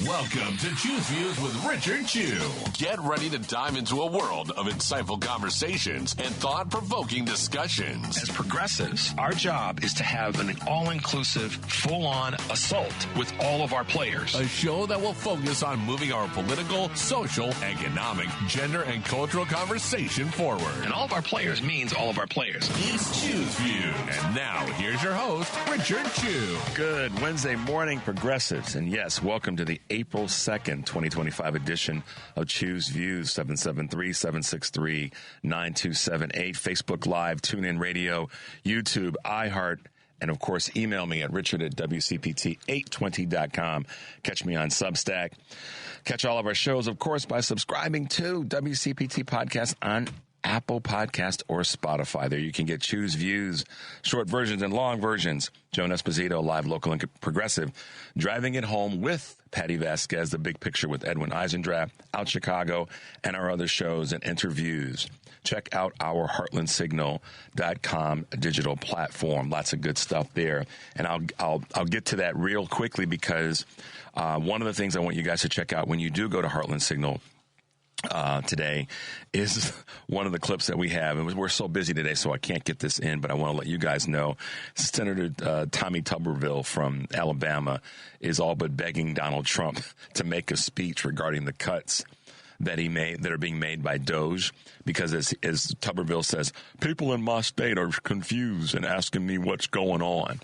Welcome to Choose Views with Richard Chew. Get ready to dive into a world of insightful conversations and thought-provoking discussions. As progressives, our job is to have an all-inclusive, full-on assault with all of our players. A show that will focus on moving our political, social, economic, gender, and cultural conversation forward. And all of our players means all of our players. It's Choose Views. And now, here's your host, Richard Chew. Good Wednesday morning, progressives. And yes, welcome to the April 2nd, 2025 edition of Choose Views, 773-763-9278, Facebook Live, TuneIn Radio, YouTube, iHeart, and of course, email me at richard@wcpt820.com. Catch me on Substack. Catch all of our shows, of course, by subscribing to WCPT Podcast on Apple Podcast or Spotify. There you can get Choose Views, short versions and long versions. Joan Esposito, live, local, and progressive. Driving it home with Patty Vasquez, The Big Picture with Edwin Eisendrath, Out Chicago, and our other shows and interviews. Check out our heartlandsignal.com digital platform. Lots of good stuff there. And I'll get to that real quickly because one of the things I want you guys to check out when you do go to Heartland Signal today is one of the clips that we have. And we're so busy today, so I can't get this in, but I want to let you guys know Senator Tommy Tuberville from Alabama is all but begging Donald Trump to make a speech regarding the cuts that he made, that are being made by DOJ, because as Tuberville says, people in my state are confused and asking me what's going on.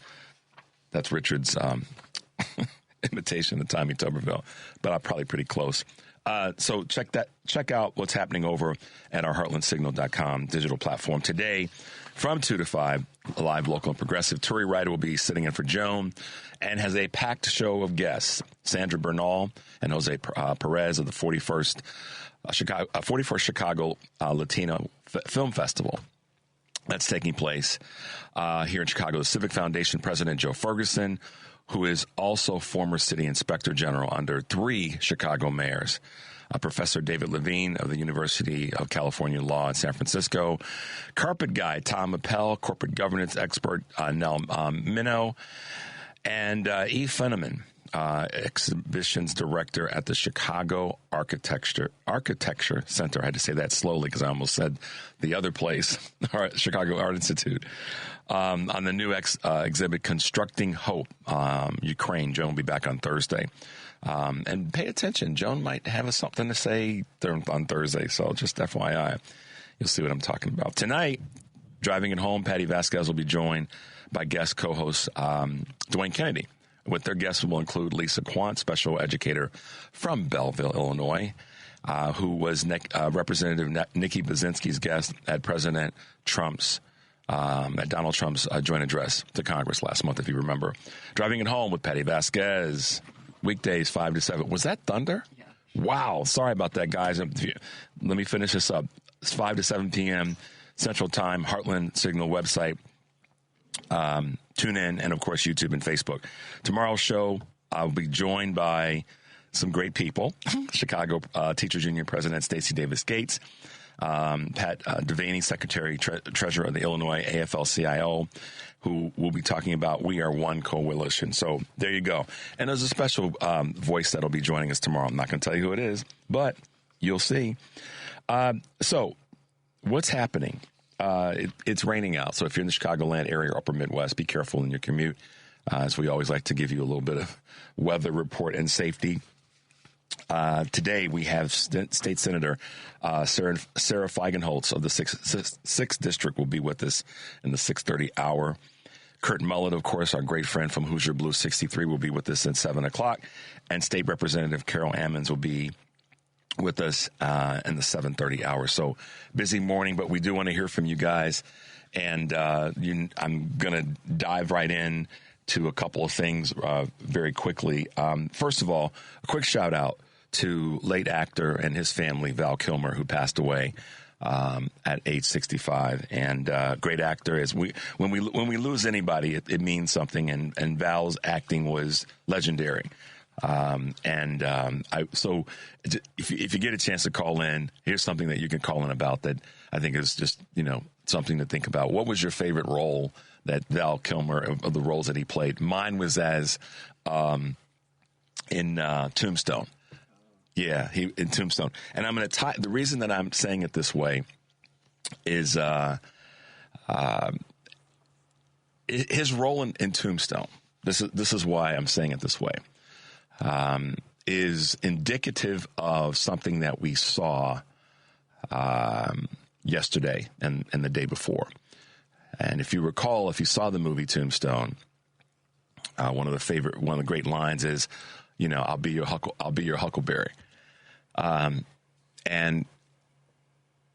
That's Richard's imitation of Tommy Tuberville, but I'm probably pretty close. So check out what's happening over at our heartlandsignal.com digital platform. Today, from 2 to 5, live, local, and progressive. Turi Ryder will be sitting in for Joan and has a packed show of guests. Sandra Bernal and Jose Perez of the 41st Chicago Latino Film Festival. That's taking place here in Chicago. The Civic Foundation President Joe Ferguson, who is also former city inspector general under 3 Chicago mayors. Professor David Levine of the University of California Law in San Francisco. Carpet guy Tom Appel, corporate governance expert Nell Minow, and E. Fenneman, exhibitions director at the Chicago Architecture Center. I had to say that slowly because I almost said the other place, Chicago Art Institute. On the new exhibit, Constructing Hope, Ukraine. Joan will be back on Thursday. And pay attention. Joan might have something to say on Thursday, so just FYI. You'll see what I'm talking about. Tonight, driving it home, Patty Vasquez will be joined by guest co-host Dwayne Kennedy. With their guests will include Lisa Quant, special educator from Belleville, Illinois, who was Representative Nikki Baczynski's guest at Donald Trump's joint address to Congress last month, if you remember. Driving it home with Patty Vasquez, weekdays 5 to 7. Was that thunder? Yeah. Wow. Sorry about that, guys. Let me finish this up. It's 5 to 7 p.m. Central Time, Heartland Signal website. Tune in, and of course, YouTube and Facebook. Tomorrow's show, I'll be joined by some great people. Chicago Teachers Union President Stacey Davis Gates, Pat Devaney, Secretary Treasurer of the Illinois AFL-CIO, who will be talking about We Are One Coalition. So there you go. And there's a special voice that'll be joining us tomorrow. I'm not going to tell you who it is, but you'll see. So what's happening? It's raining out. So if you're in the Chicagoland area or upper Midwest, be careful in your commute. As we always like to give you a little bit of weather report and safety. Today we have State Senator Sarah Feigenholtz of the 6th District will be with us in the 6:30 hour. Kurt Mullet, of course, our great friend from Hoosier Blue 63, will be with us at 7 o'clock. And State Representative Carol Ammons will be with us in the 7:30 hour. So busy morning, but we do want to hear from you guys. And I'm going to dive right in to a couple of things very quickly. First of all, a quick shout out to late actor and his family, Val Kilmer, who passed away at age 65. And great actor. When we lose anybody, it means something. And Val's acting was legendary. So if you get a chance to call in, here's something that you can call in about that I think is just, something to think about. What was your favorite role that Val Kilmer, of the roles that he played? Mine was as in Tombstone. Yeah, in Tombstone. And I'm going to tie. The reason that I'm saying it this way is his role in Tombstone. This is why I'm saying it this way. Is indicative of something that we saw yesterday and the day before. And if you recall, if you saw the movie Tombstone, one of the great lines is, I'll be your Huckleberry. And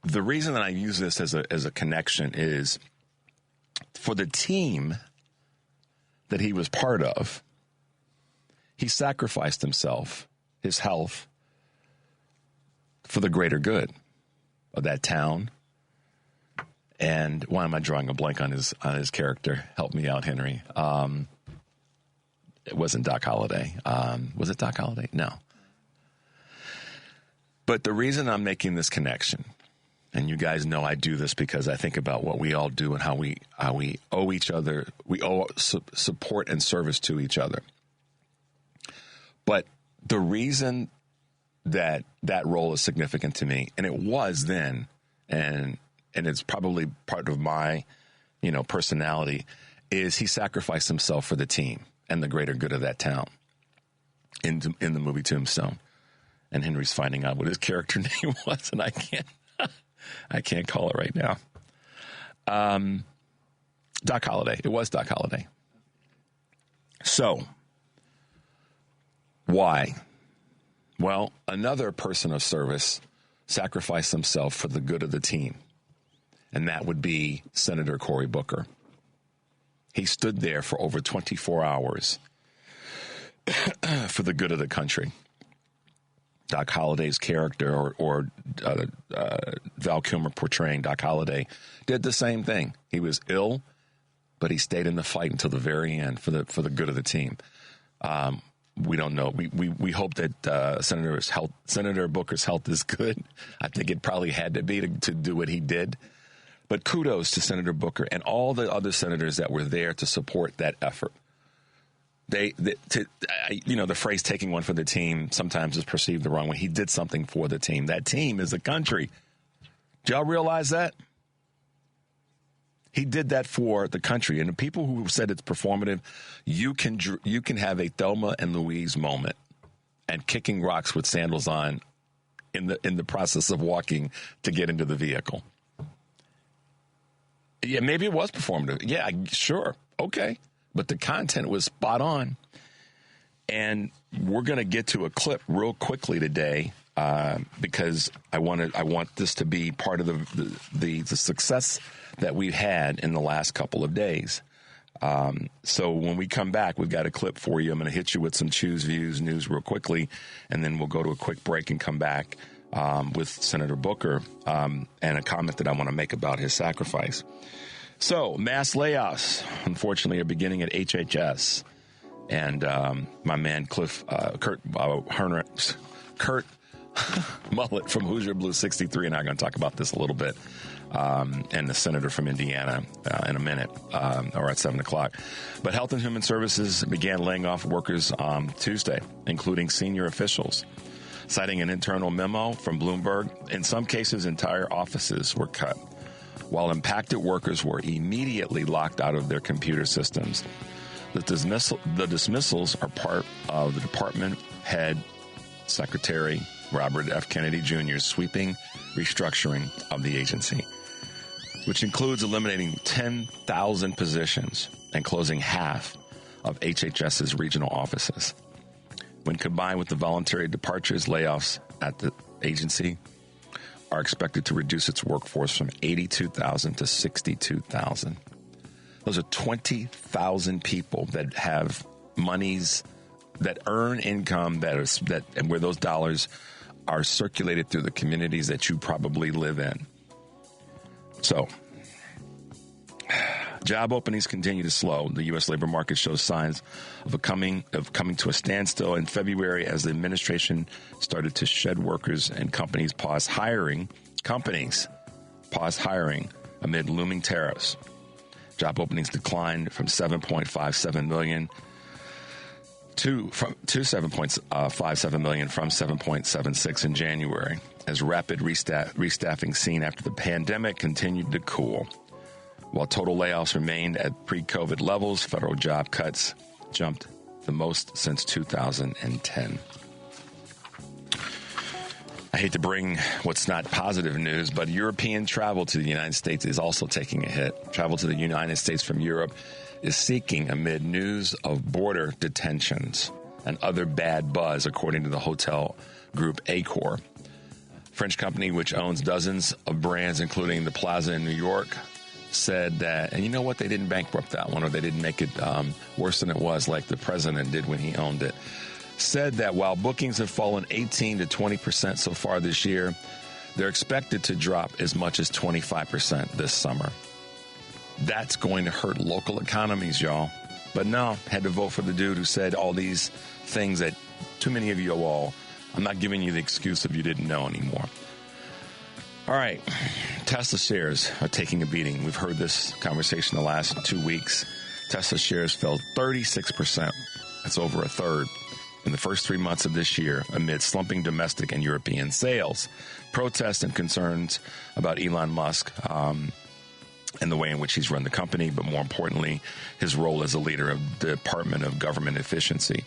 the reason that I use this as a connection is for the team that he was part of. He sacrificed himself, his health, for the greater good of that town. And why am I drawing a blank on his character? Help me out, Henry. It wasn't Doc Holliday. Was it Doc Holliday? No. But the reason I'm making this connection, and you guys know I do this because I think about what we all do and how we owe each other. We owe support and service to each other. But the reason that role is significant to me, and it was then, and it's probably part of my, personality, is he sacrificed himself for the team and the greater good of that town in the movie Tombstone. And Henry's finding out what his character name was, and I can't call it right now. Doc Holliday. It was Doc Holliday. So, why? Well, another person of service sacrificed himself for the good of the team, and that would be Senator Cory Booker. He stood there for over 24 hours for the good of the country. Doc Holliday's character, or Val Kilmer portraying Doc Holliday, did the same thing. He was ill, but he stayed in the fight until the very end for the good of the team. We don't know. We hope that Senator Booker's health is good. I think it probably had to be to do what he did. But kudos to Senator Booker and all the other senators that were there to support that effort. The phrase "taking one for the team" sometimes is perceived the wrong way. He did something for the team. That team is the country. Do y'all realize that? He did that for the country. And the people who said it's performative, you can have a Thelma and Louise moment and kicking rocks with sandals on in the process of walking to get into the vehicle. Yeah, maybe it was performative. Yeah, sure. Okay. But the content was spot on. And we're going to get to a clip real quickly today because I want this to be part of the success that we've had in the last couple of days. So when we come back, we've got a clip for you. I'm going to hit you with some Choose Views news real quickly, and then we'll go to a quick break and come back with Senator Booker and a comment that I want to make about his sacrifice. So mass layoffs, unfortunately, are beginning at HHS. And my man Kurt Mullet from Hoosier Blue 63 and I are going to talk about this a little bit, and the senator from Indiana in a minute, or at 7 o'clock. But Health and Human Services began laying off workers on Tuesday, including senior officials. Citing an internal memo from Bloomberg, in some cases, entire offices were cut, while impacted workers were immediately locked out of their computer systems. The dismissals are part of the department head Secretary Robert F. Kennedy Jr.'s sweeping restructuring of the agency, which includes eliminating 10,000 positions and closing half of HHS's regional offices. When combined with the voluntary departures, layoffs at the agency are expected to reduce its workforce from 82,000 to 62,000. Those are 20,000 people that have monies, that earn income, and where those dollars are circulated through the communities that you probably live in. So, job openings continue to slow. The U.S. labor market shows signs of coming to a standstill in February as the administration started to shed workers and companies paused hiring amid looming tariffs. Job openings declined from 7.57 million to 7.57 million from 7.76 in January, as rapid restaffing seen after the pandemic continued to cool. While total layoffs remained at pre-COVID levels, federal job cuts jumped the most since 2010. I hate to bring what's not positive news, but European travel to the United States is also taking a hit. Travel to the United States from Europe is seeking amid news of border detentions and other bad buzz, according to the hotel group Accor. French company, which owns dozens of brands, including the Plaza in New York, said that, and you know what, they didn't bankrupt that one, or they didn't make it worse than it was like the president did when he owned it, said that while bookings have fallen 18 to 20% so far this year, they're expected to drop as much as 25% this summer. That's going to hurt local economies, y'all. But no, had to vote for the dude who said all these things that too many of you all, I'm not giving you the excuse if you didn't know anymore. All right, Tesla shares are taking a beating. We've heard this conversation the last 2 weeks. Tesla shares fell 36%. That's over a third in the first 3 months of this year amid slumping domestic and European sales, protests and concerns about Elon Musk and the way in which he's run the company, but more importantly, his role as a leader of the Department of Government Efficiency.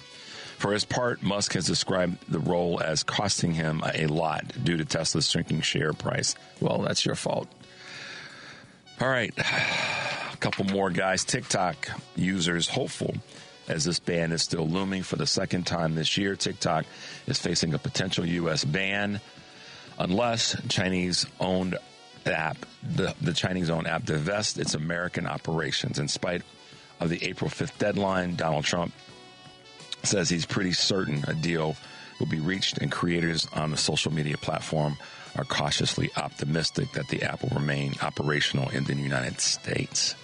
For his part, Musk has described the role as costing him a lot due to Tesla's shrinking share price. Well, that's your fault. All right, a couple more guys. TikTok users hopeful as this ban is still looming for the second time this year. TikTok is facing a potential U.S. ban unless Chinese-owned app, the Chinese-owned app divests its American operations. In spite of the April 5th deadline, Donald Trump says he's pretty certain a deal will be reached, and creators on the social media platform are cautiously optimistic that the app will remain operational in the United States.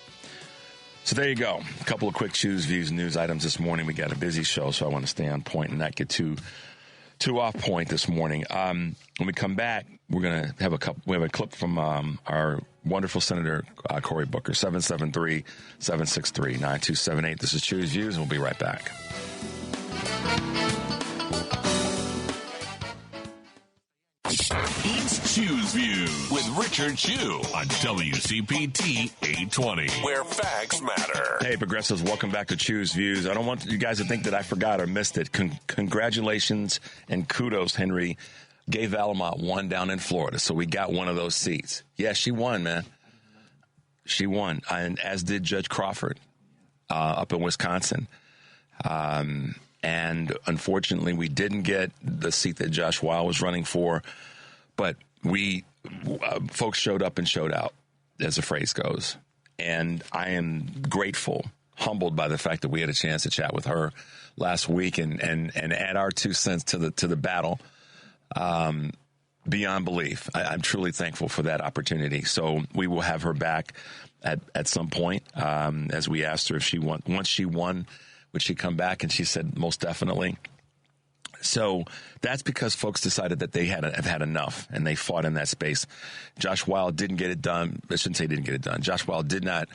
So there you go. A couple of quick Choose Views news items this morning. We got a busy show, so I want to stay on point and not get too off point this morning. When we come back, we're going to have we have a clip from our wonderful Senator Cory Booker, 773-763-9278. This is Choose Views, and we'll be right back. It's Choose Views with Richard Chew on WCPT 820, where facts matter. Hey, progressives, welcome back to Choose Views. I don't want you guys to think that I forgot or missed it. Congratulations and kudos, Henry. Gay Valamont won down in Florida, so we got one of those seats. Yeah, she won, man. She won, and as did Judge Crawford up in Wisconsin. And unfortunately, we didn't get the seat that Josh Weil was running for, but folks showed up and showed out, as the phrase goes. And I am grateful, humbled by the fact that we had a chance to chat with her last week and add our 2 cents to the battle. Beyond belief. I'm truly thankful for that opportunity. So we will have her back at some point, as we asked her if she won. Once she won, would she come back? And she said, most definitely. So that's because folks decided that they have had enough, and they fought in that space. Josh Weil didn't get it done. I shouldn't say didn't get it done. Josh Weil did not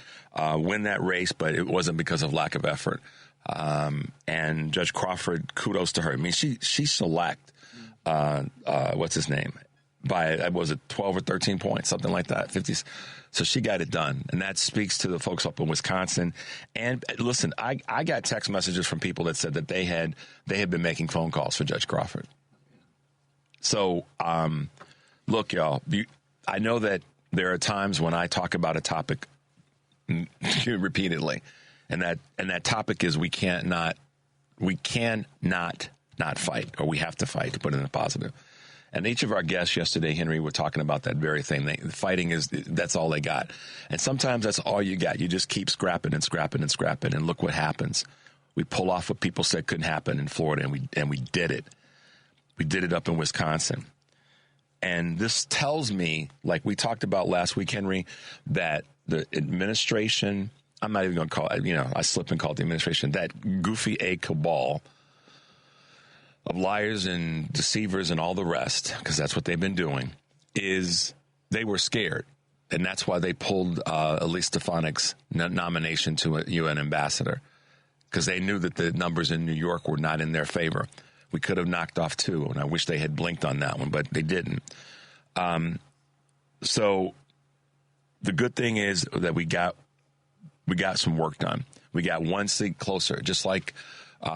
win that race, but it wasn't because of lack of effort. And Judge Crawford, kudos to her. I mean, she shellacked, what's his name? By, was it 12 or 13 points, something like that, 50s. So she got it done. And that speaks to the folks up in Wisconsin. And listen, I got text messages from people that said that they had been making phone calls for Judge Crawford. So, look, y'all, I know that there are times when I talk about a topic repeatedly, and that topic is we cannot not fight, or we have to fight, to put it in a positive. And each of our guests yesterday, Henry, were talking about that very thing. Fighting that's all they got. And sometimes that's all you got. You just keep scrapping and scrapping and scrapping, and look what happens. We pull off what people said couldn't happen in Florida, and we did it. We did it up in Wisconsin. And this tells me, like we talked about last week, Henry, that the administration, I'm not even going to call it, I slip and call it the administration, that goofy A cabal of liars and deceivers and all the rest, because that's what they've been doing, is they were scared. And that's why they pulled Elise Stefanik's nomination to a UN ambassador. because they knew that the numbers in New York were not in their favor. We could have knocked off 2, and I wish they had blinked on that one, but they didn't. So the good thing is that we got some work done. We got one seat closer, just like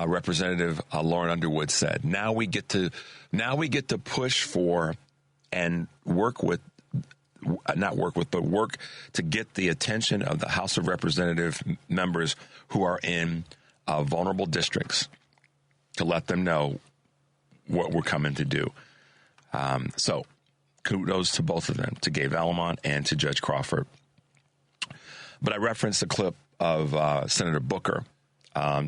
Representative Lauren Underwood said. Now we get to push for and work to get the attention of the House of Representative members who are in vulnerable districts, to let them know what we're coming to do. So kudos to both of them, to Gabe Alamont and to Judge Crawford. But I referenced a clip of Senator Booker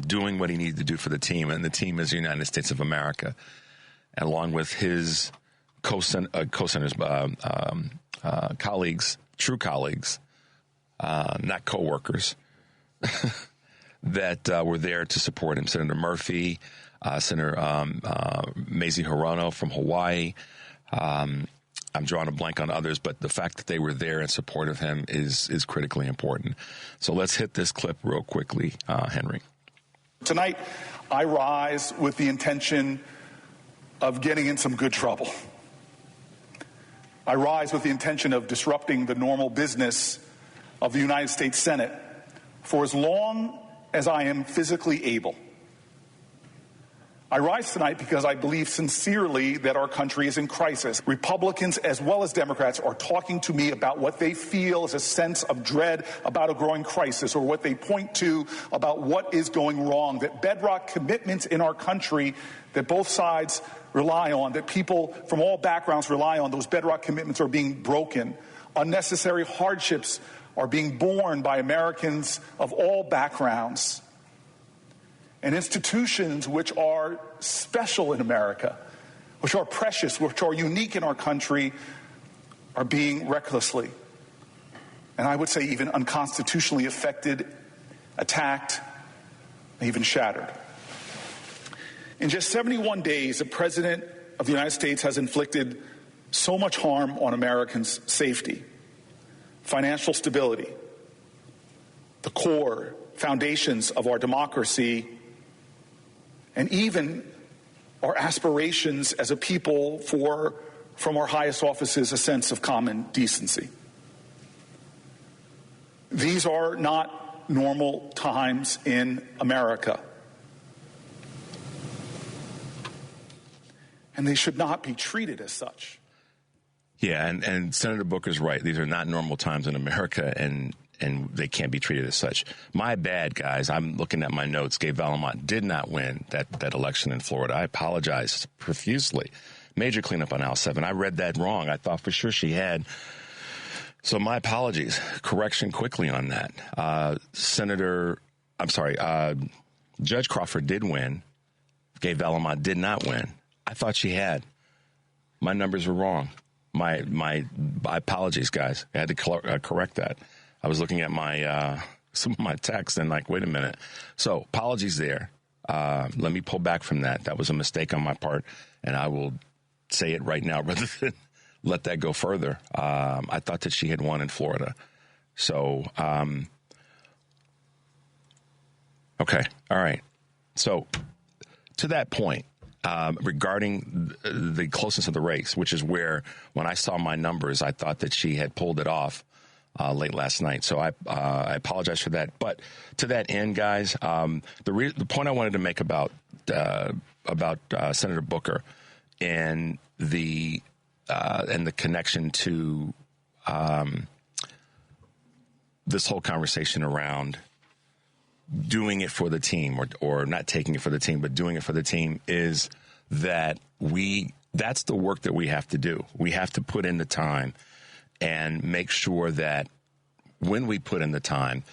doing what he needed to do for the team, and the team is the United States of America, along with his co-senators, colleagues, true colleagues, not co-workers, that were there to support him. Senator Murphy, Senator Mazie Hirono from Hawaii. I'm drawing a blank on others, but the fact that they were there in support of him is critically important. So let's hit this clip real quickly, Henry. Tonight, I rise with the intention of getting in some good trouble. I rise with the intention of disrupting the normal business of the United States Senate for as long as I am physically able. I rise tonight because I believe sincerely that our country is in crisis. Republicans as well as Democrats are talking to me about what they feel is a sense of dread about a growing crisis, or what they point to about what is going wrong, that bedrock commitments in our country that both sides rely on, that people from all backgrounds rely on, those bedrock commitments are being broken. Unnecessary hardships are being borne by Americans of all backgrounds. And institutions which are special in America, which are precious, which are unique in our country, are being recklessly, and I would say even unconstitutionally affected, attacked, and even shattered. In just 71 days, the President of the United States has inflicted so much harm on Americans' safety, financial stability, the core foundations of our democracy, and even our aspirations as a people for, from our highest offices, a sense of common decency. These are not normal times in America. And they should not be treated as such. Yeah, and Senator Booker's right. These are not normal times in America, and they can't be treated as such. My bad, guys. I'm looking at my notes. Gabe Alamont did not win that election in Florida. I apologize profusely. Major cleanup on Aisle 7. I read that wrong. I thought for sure she had. So my apologies. Correction quickly on that. Judge Crawford did win. Gabe Alamont did not win. I thought she had. My numbers were wrong. My apologies, guys. I had to correct that. I was looking at some of my texts and like, wait a minute. So apologies there. Let me pull back from that. That was a mistake on my part, and I will say it right now rather than let that go further. I thought that she had won in Florida. So, okay. All right. So to that point, regarding the closeness of the race, which is where when I saw my numbers, I thought that she had pulled it off late last night. So I apologize for that. But to that end, guys, the point I wanted to make about Senator Booker and the connection to this whole conversation around doing it for the team, or not taking it for the team, but doing it for the team, is that that's the work that we have to do. We have to put in the time and make sure that when we put in the time,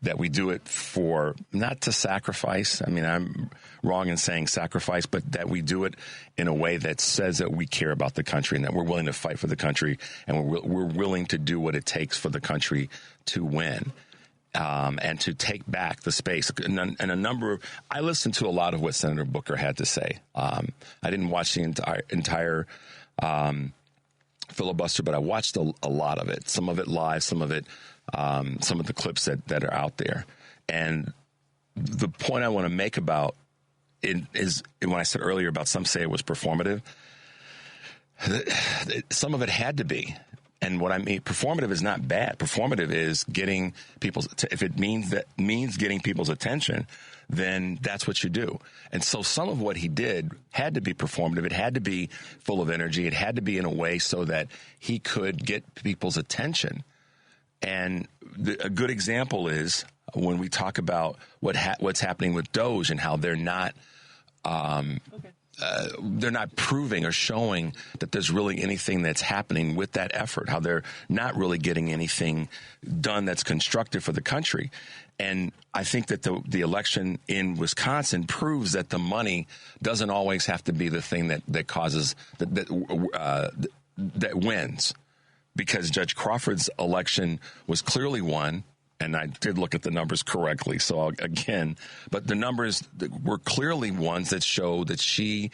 that we do it for, not to sacrifice. I mean, I'm wrong in saying sacrifice, but that we do it in a way that says that we care about the country and that we're willing to fight for the country, and we're willing to do what it takes for the country to win. And to take back the space. And a number of, I listened to a lot of what Senator Booker had to say. I didn't watch the entire filibuster, but I watched a lot of it. Some of it live, some of it, some of the clips that are out there. And the point I want to make about it is when I said earlier about some say it was performative, some of it had to be. And what I mean, performative is not bad. Performative is getting people's, if it means getting people's attention, then that's what you do. And so some of what he did had to be performative. It had to be full of energy. It had to be in a way so that he could get people's attention. And a good example is when we talk about what's happening with Doge and how they're not proving or showing that there's really anything that's happening with that effort, how they're not really getting anything done that's constructive for the country. And I think that the election in Wisconsin proves that the money doesn't always have to be the thing that causes that wins, because Judge Crawford's election was clearly won. And I did look at the numbers correctly. So but the numbers were clearly ones that show that she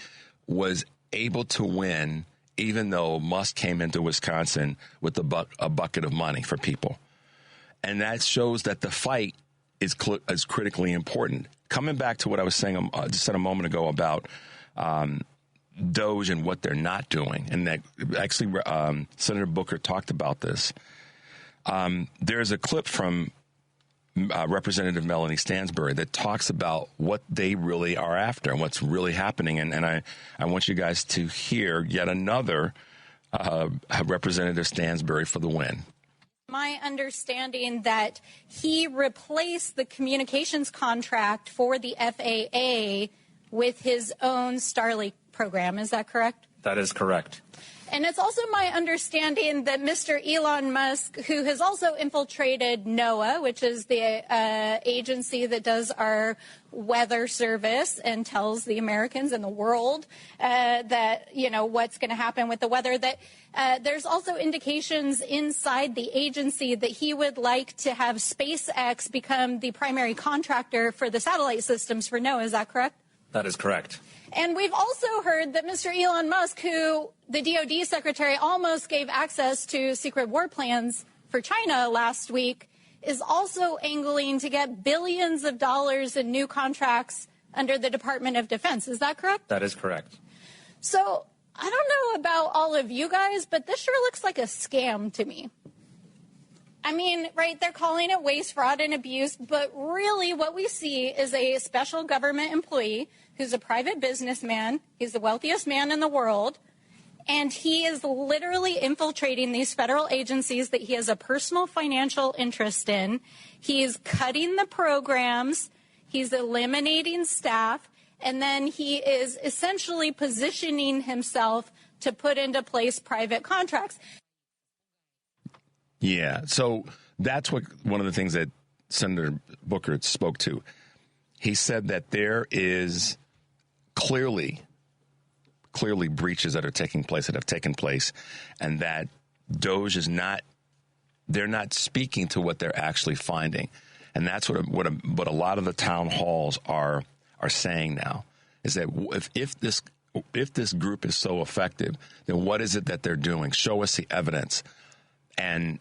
was able to win, even though Musk came into Wisconsin with a bucket of money for people. And that shows that the fight is critically important. Coming back to what I was saying just said a moment ago about Doge and what they're not doing, and that actually Senator Booker talked about this. There's a clip from Representative Melanie Stansbury that talks about what they really are after and what's really happening. And I want you guys to hear yet another Representative Stansbury for the win. My understanding that he replaced the communications contract for the FAA with his own Starlink program. Is that correct? That is correct. And it's also my understanding that Mr. Elon Musk, who has also infiltrated NOAA, which is the agency that does our weather service and tells the Americans and the world that, what's going to happen with the weather, that there's also indications inside the agency that he would like to have SpaceX become the primary contractor for the satellite systems for NOAA. Is that correct? That is correct. And we've also heard that Mr. Elon Musk, who the DOD secretary almost gave access to secret war plans for China last week, is also angling to get billions of dollars in new contracts under the Department of Defense. Is that correct? That is correct. So I don't know about all of you guys, but this sure looks like a scam to me. I mean, right, they're calling it waste, fraud, and abuse, but really what we see is a special government employee who's a private businessman. He's the wealthiest man in the world, and he is literally infiltrating these federal agencies that he has a personal financial interest in. He's cutting the programs, he's eliminating staff, and then he is essentially positioning himself to put into place private contracts. Yeah, so that's one of the things that Senator Booker spoke to. He said that there is clearly breaches that have taken place, and that Doge is they're not speaking to what they're actually finding. And that's what a lot of the town halls are saying now, is that if this group is so effective, then what is it that they're doing? Show us the evidence. And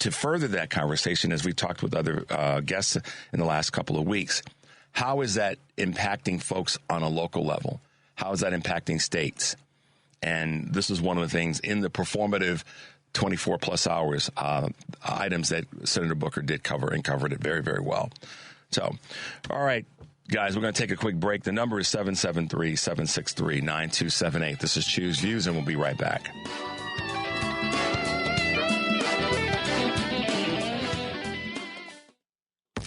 to further that conversation, as we've talked with other guests in the last couple of weeks, how is that impacting folks on a local level? How is that impacting states? And this is one of the things in the performative 24-plus hours items that Senator Booker did cover, and covered it very, very well. So, all right, guys, we're going to take a quick break. The number is 773-763-9278. This is Choose Views, and we'll be right back.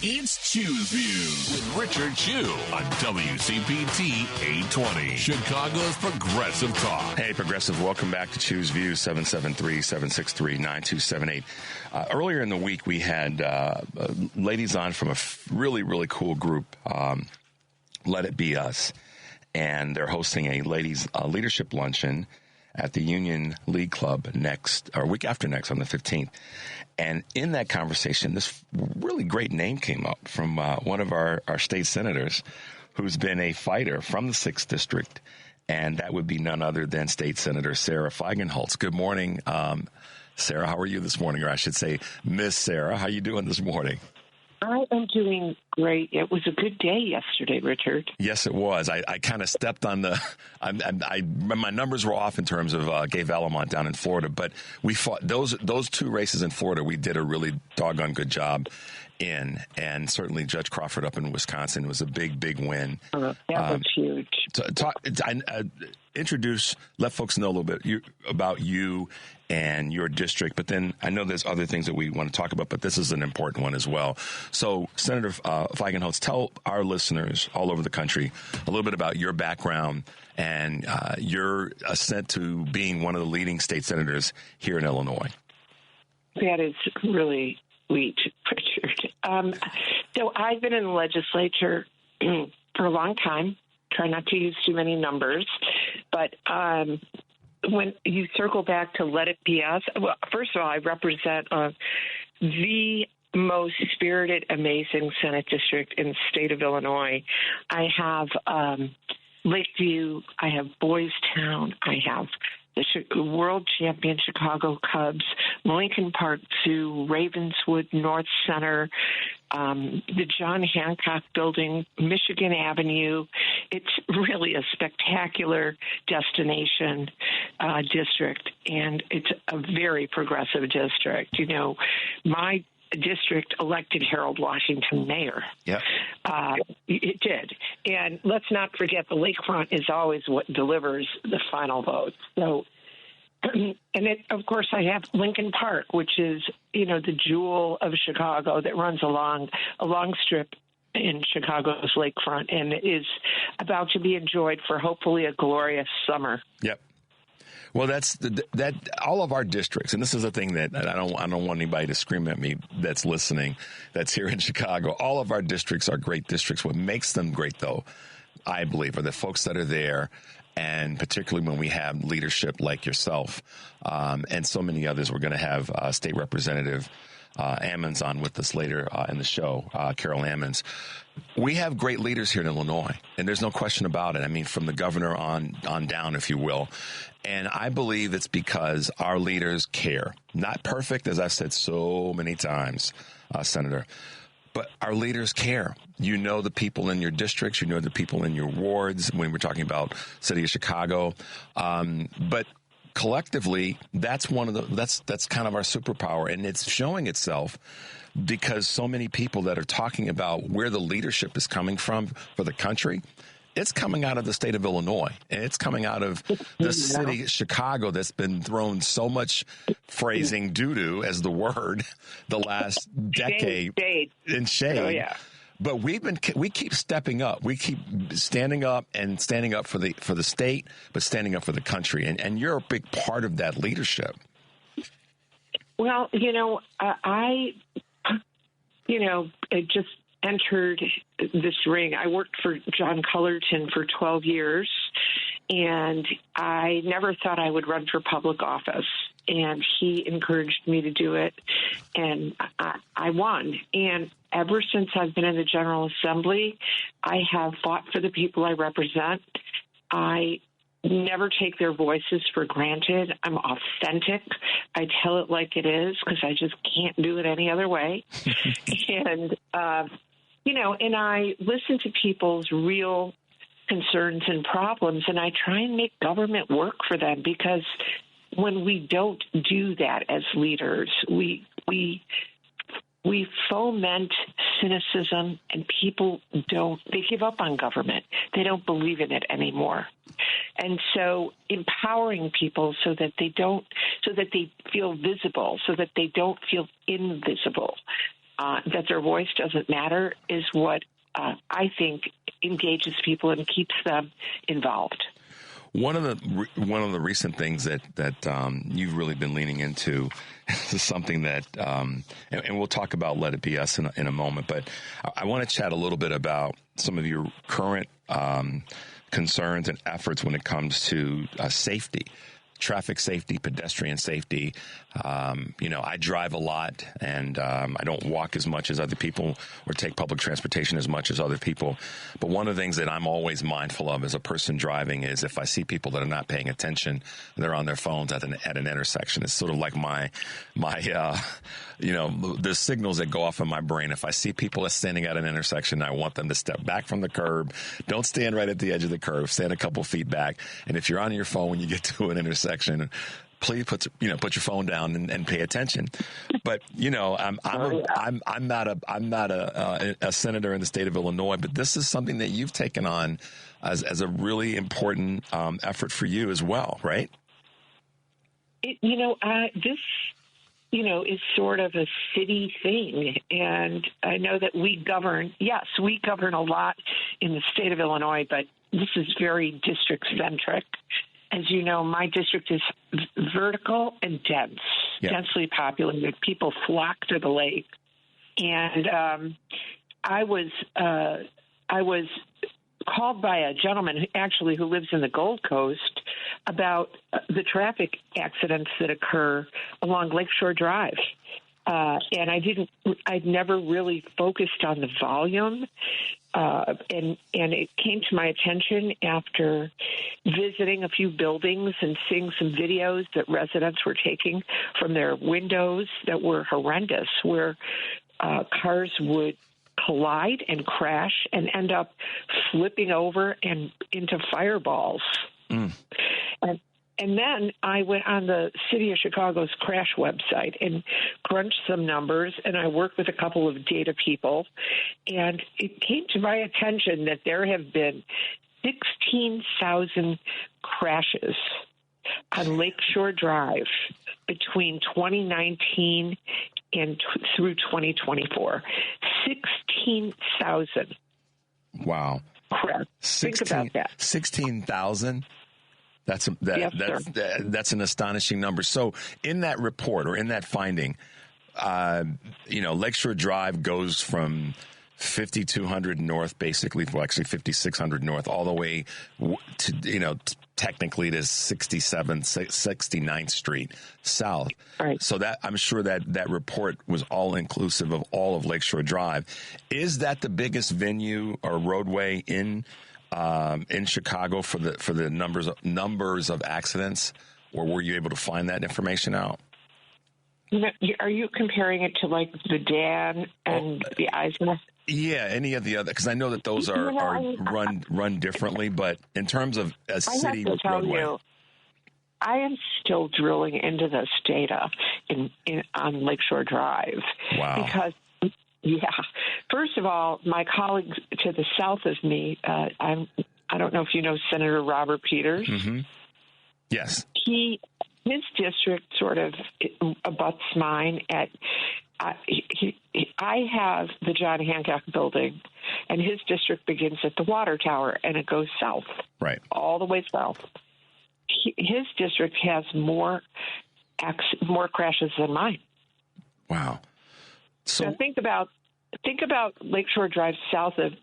It's Choose Views with Richard Chu on WCPT 820, Chicago's Progressive Talk. Hey, Progressive, welcome back to Choose Views, 773-763-9278. Earlier in the week, we had ladies on from a really, really cool group, Let It Be Us, and they're hosting a ladies' leadership luncheon at the Union League Club week after next on the 15th. And in that conversation, this really great name came up from one of our state senators who's been a fighter from the 6th District, and that would be none other than State Senator Sarah Feigenholtz. Good morning, Sarah. How are you this morning? Or I should say, Miss Sarah. How you doing this morning? I am doing great. It was a good day yesterday, Richard. Yes, it was. I kind of stepped on the. My numbers were off in terms of Gay Valamont down in Florida, but we fought those two races in Florida. We did a really doggone good job in, and certainly Judge Crawford up in Wisconsin was a big win. That was huge. Let folks know a little bit about you and your district, but then I know there's other things that we want to talk about, but this is an important one as well. So, Senator Feigenholz, tell our listeners all over the country a little bit about your background and your ascent to being one of the leading state senators here in Illinois. That is really sweet, Richard. So I've been in the legislature for a long time. Try not to use too many numbers, but when you circle back to Let It Be Us, well, first of all, I represent the most spirited, amazing Senate district in the state of Illinois. I have Lakeview, I have Boys Town, I have the world champion Chicago Cubs, Lincoln Park Zoo, Ravenswood North Center, the John Hancock Building, Michigan Avenue. It's really a spectacular destination district, and it's a very progressive district. You know, my district elected Harold Washington mayor. Yeah, it did. And let's not forget the lakefront is always what delivers the final vote. So, and of course, I have Lincoln Park, which is, you know, the jewel of Chicago that runs along a long strip in Chicago's lakefront and is about to be enjoyed for hopefully a glorious summer. Yep. Well, that all of our districts, and this is a thing that I don't want anybody to scream at me that's listening, that's here in Chicago. All of our districts are great districts. What makes them great, though, I believe, are the folks that are there, and particularly when we have leadership like yourself and so many others. We're going to have State Representative Ammons on with us later in the show, Carol Ammons. We have great leaders here in Illinois, and there's no question about it. I mean, from the governor on down, if you will. And I believe it's because our leaders care. Not perfect, as I've said so many times, Senator, but our leaders care. You know the people in your districts. You know the people in your wards when we're talking about city of Chicago. But collectively, that's that's kind of our superpower, and it's showing itself because so many people that are talking about where the leadership is coming from for the country, it's coming out of the state of Illinois, and it's coming out of the city of Chicago that's been thrown so much phrasing doo-doo as the word the last decade in shade. Oh, yeah. But we keep stepping up. We keep standing up for the state, but standing up for the country. And you're a big part of that leadership. Well, I just entered this ring. I worked for John Cullerton for 12 years, and I never thought I would run for public office. And he encouraged me to do it, and I won. And ever since I've been in the General Assembly, I have fought for the people I represent. I never take their voices for granted. I'm authentic. I tell it like it is because I just can't do it any other way. And, and I listen to people's real concerns and problems, and I try and make government work for them, because when we don't do that as leaders, we foment cynicism, and people they give up on government. They don't believe in it anymore. And so empowering people so that they feel visible, so that they don't feel invisible, that their voice doesn't matter, is what I think engages people and keeps them involved. One of the recent things that you've really been leaning into is something that, and we'll talk about Let It Be Us in a moment, but I want to chat a little bit about some of your current concerns and efforts when it comes to safety. traffic safety, pedestrian safety. I drive a lot, and I don't walk as much as other people or take public transportation as much as other people. But one of the things that I'm always mindful of as a person driving is if I see people that are not paying attention, they're on their phones at an intersection. It's sort of like my the signals that go off in my brain. If I see people that's standing at an intersection, I want them to step back from the curb. Don't stand right at the edge of the curb. Stand a couple feet back. And if you're on your phone when you get to an intersection, please put your phone down and pay attention. But I'm not a senator in the state of Illinois, but this is something that you've taken on as a really important effort for you as well, right? This is sort of a city thing. And I know that we govern a lot in the state of Illinois, but this is very district-centric. As you know, my district is vertical and dense, densely populated. People flock to the lake. And I was called by a gentleman who lives in the Gold Coast about the traffic accidents that occur along Lakeshore Drive. And I'd never really focused on the volume. And it came to my attention after visiting a few buildings and seeing some videos that residents were taking from their windows that were horrendous, where cars would collide and crash and end up flipping over and into fireballs. And then I went on the City of Chicago's crash website and crunched some numbers, and I worked with a couple of data people, and it came to my attention that there have been 16,000 crashes on Lakeshore Drive between 2019 and through 2024. 16,000. Wow. Correct. Think about that. 16,000? That's an astonishing number. So in that report or in that finding, Lakeshore Drive goes from 5,200 north, basically, well, actually 5,600 north, all the way to, technically to 69th Street south. Right. So that I'm sure that report was all inclusive of all of Lakeshore Drive. Is that the biggest venue or roadway in Chicago for the numbers of accidents, or were you able to find that information out? Are you comparing it to like the Dan and the Eisner? Yeah, any of the other, because I know that those are run differently, but in terms of a city roadway. I am still drilling into this data on Lakeshore Drive. Wow. Because first of all, my colleague to the south of me, I don't know if you know Senator Robert Peters. Mm-hmm. Yes. His district sort of abuts mine at. I have the John Hancock building, and his district begins at the water tower, and it goes south. Right. All the way south. His district has more crashes than mine. Wow. So think about Lakeshore Drive south of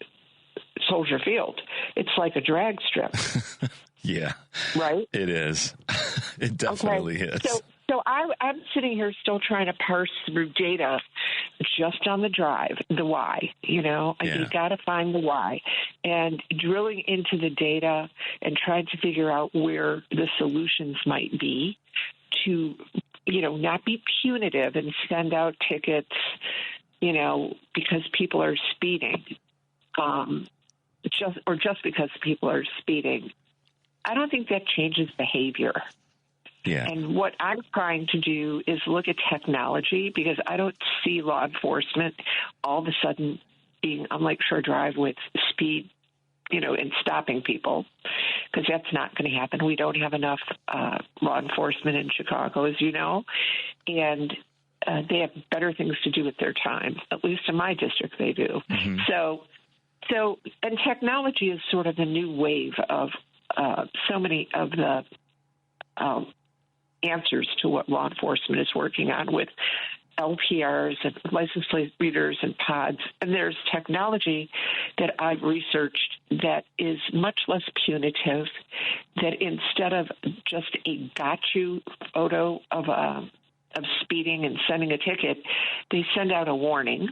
Soldier Field. It's like a drag strip. Yeah. Right? It is. It definitely is. So I'm sitting here still trying to parse through data just on the drive, the why, you got to find the why, and drilling into the data and trying to figure out where the solutions might be to, not be punitive and send out tickets, because people are speeding, just because people are speeding. I don't think that changes behavior. Yeah. And what I'm trying to do is look at technology, because I don't see law enforcement all of a sudden being on Lakeshore Drive with speed, and stopping people, because that's not going to happen. We don't have enough law enforcement in Chicago, as you know, and they have better things to do with their time. At least in my district, they do. Mm-hmm. So, and technology is sort of the new wave of so many of the answers to what law enforcement is working on with LPRs and license plate readers and pods. And there's technology that I've researched that is much less punitive, that instead of just a got you photo of speeding and sending a ticket, they send out a warning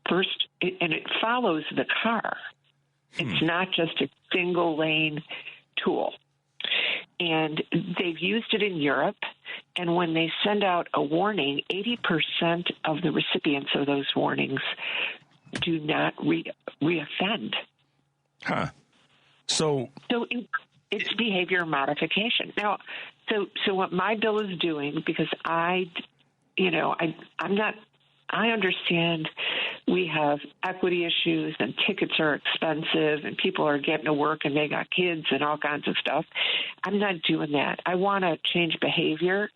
first, and it follows the car. It's not just a single lane tool. And they've used it in Europe. And when they send out a warning, 80% of the recipients of those warnings do not reoffend. Huh. So it's behavior modification. Now, so what my bill is doing, because I understand we have equity issues and tickets are expensive and people are getting to work and they got kids and all kinds of stuff. I'm not doing that. I want to change behavior,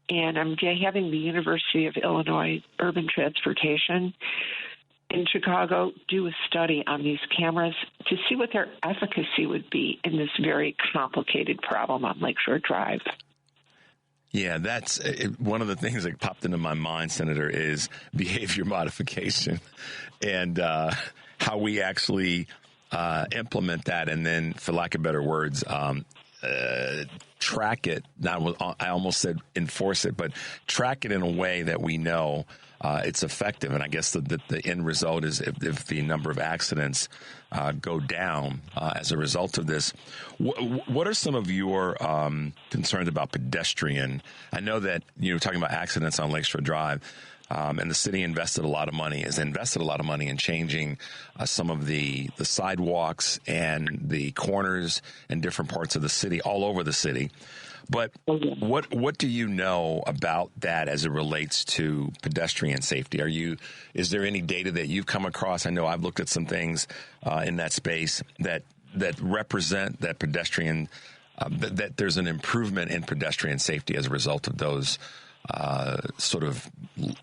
and I'm having the University of Illinois Urban Transportation in Chicago do a study on these cameras to see what their efficacy would be in this very complicated problem on Lakeshore Drive. Yeah, that's one of the things that popped into my mind, Senator, is behavior modification and how we actually implement that, and then, for lack of better words, track it. I almost said enforce it, but track it in a way that we know it's effective. And I guess the end result is if the number of accidents go down as a result of this. What are some of your concerns about pedestrian? I know that you were talking about accidents on Lakeshore Drive, and the city has invested a lot of money in changing some of the sidewalks and the corners in different parts of the city, all over the city. But what do you know about that as it relates to pedestrian safety? Is there any data that you've come across? I know I've looked at some things in that space that represent that pedestrian, that there's an improvement in pedestrian safety as a result of those sort of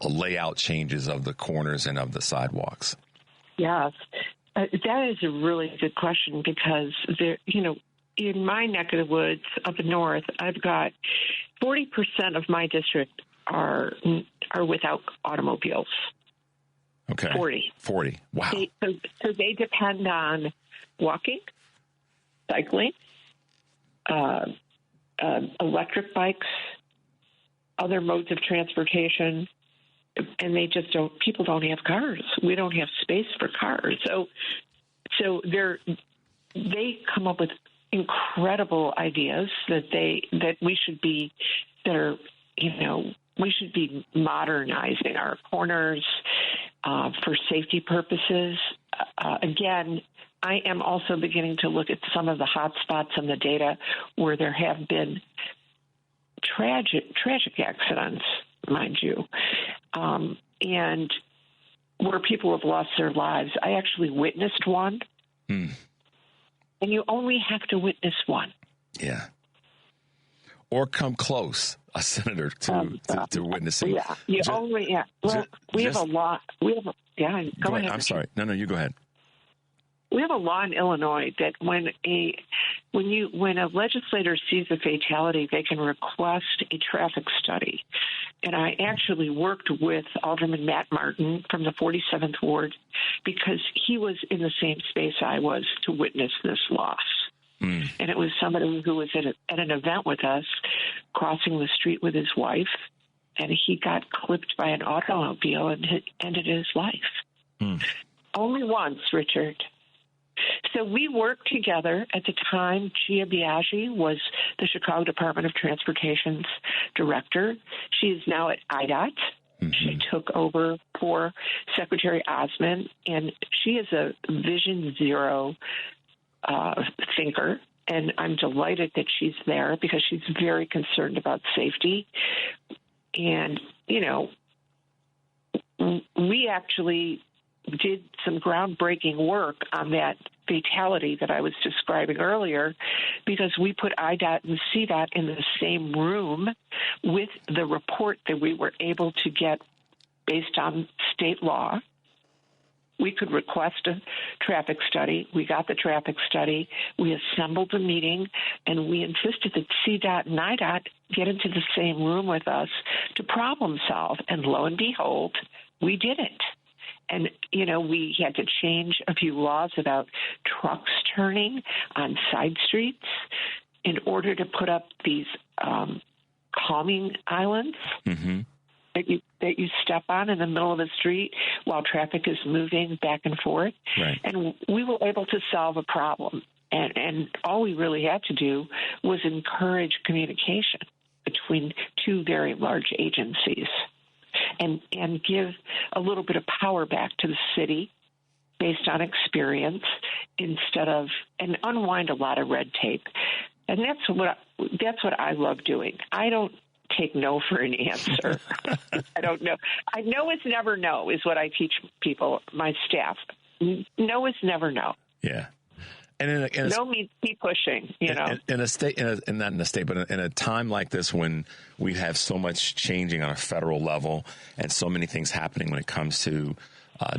layout changes of the corners and of the sidewalks. Yes, that is a really good question, because in my neck of the woods up north, I've got 40% of my district are without automobiles. Okay. 40. Wow. So they depend on walking, cycling, electric bikes, other modes of transportation, and people don't have cars. We don't have space for cars. So they come up with incredible ideas that we should be modernizing our corners for safety purposes. Again, I am also beginning to look at some of the hot spots in the data where there have been tragic accidents, mind you, and where people have lost their lives. I actually witnessed one. And you only have to witness one. Yeah. Or come close, Senator, to witnessing. Yeah. Well, we have a law. Go ahead. I'm sorry. No, you go ahead. We have a law in Illinois that when a legislator sees a fatality, they can request a traffic study. And I actually worked with Alderman Matt Martin from the 47th Ward, because he was in the same space I was to witness this loss. And it was somebody who was at an event with us, crossing the street with his wife, and he got clipped by an automobile and ended his life. Only once, Richard. So we worked together. At the time, Gia Biaggi was the Chicago Department of Transportation's director. She is now at IDOT. She took over for Secretary Osmond, and she is a Vision Zero thinker. And I'm delighted that she's there, because she's very concerned about safety. And, we actually did some groundbreaking work on that fatality that I was describing earlier, because we put IDOT and CDOT in the same room with the report that we were able to get based on state law. We could request a traffic study. We got the traffic study. We assembled a meeting, and we insisted that CDOT and IDOT get into the same room with us to problem solve. And lo and behold, we didn't. And, we had to change a few laws about trucks turning on side streets in order to put up these calming islands that you step on in the middle of the street while traffic is moving back and forth. Right. And we were able to solve a problem. And all we really had to do was encourage communication between two very large agencies and give a little bit of power back to the city based on experience and unwind a lot of red tape. And that's what I love doing. I don't take no for an answer. I don't know. I know is never no is what I teach people, my staff. No is never no. Yeah. And no means keep pushing, not in a state, but in a time like this when we have so much changing on a federal level and so many things happening when it comes to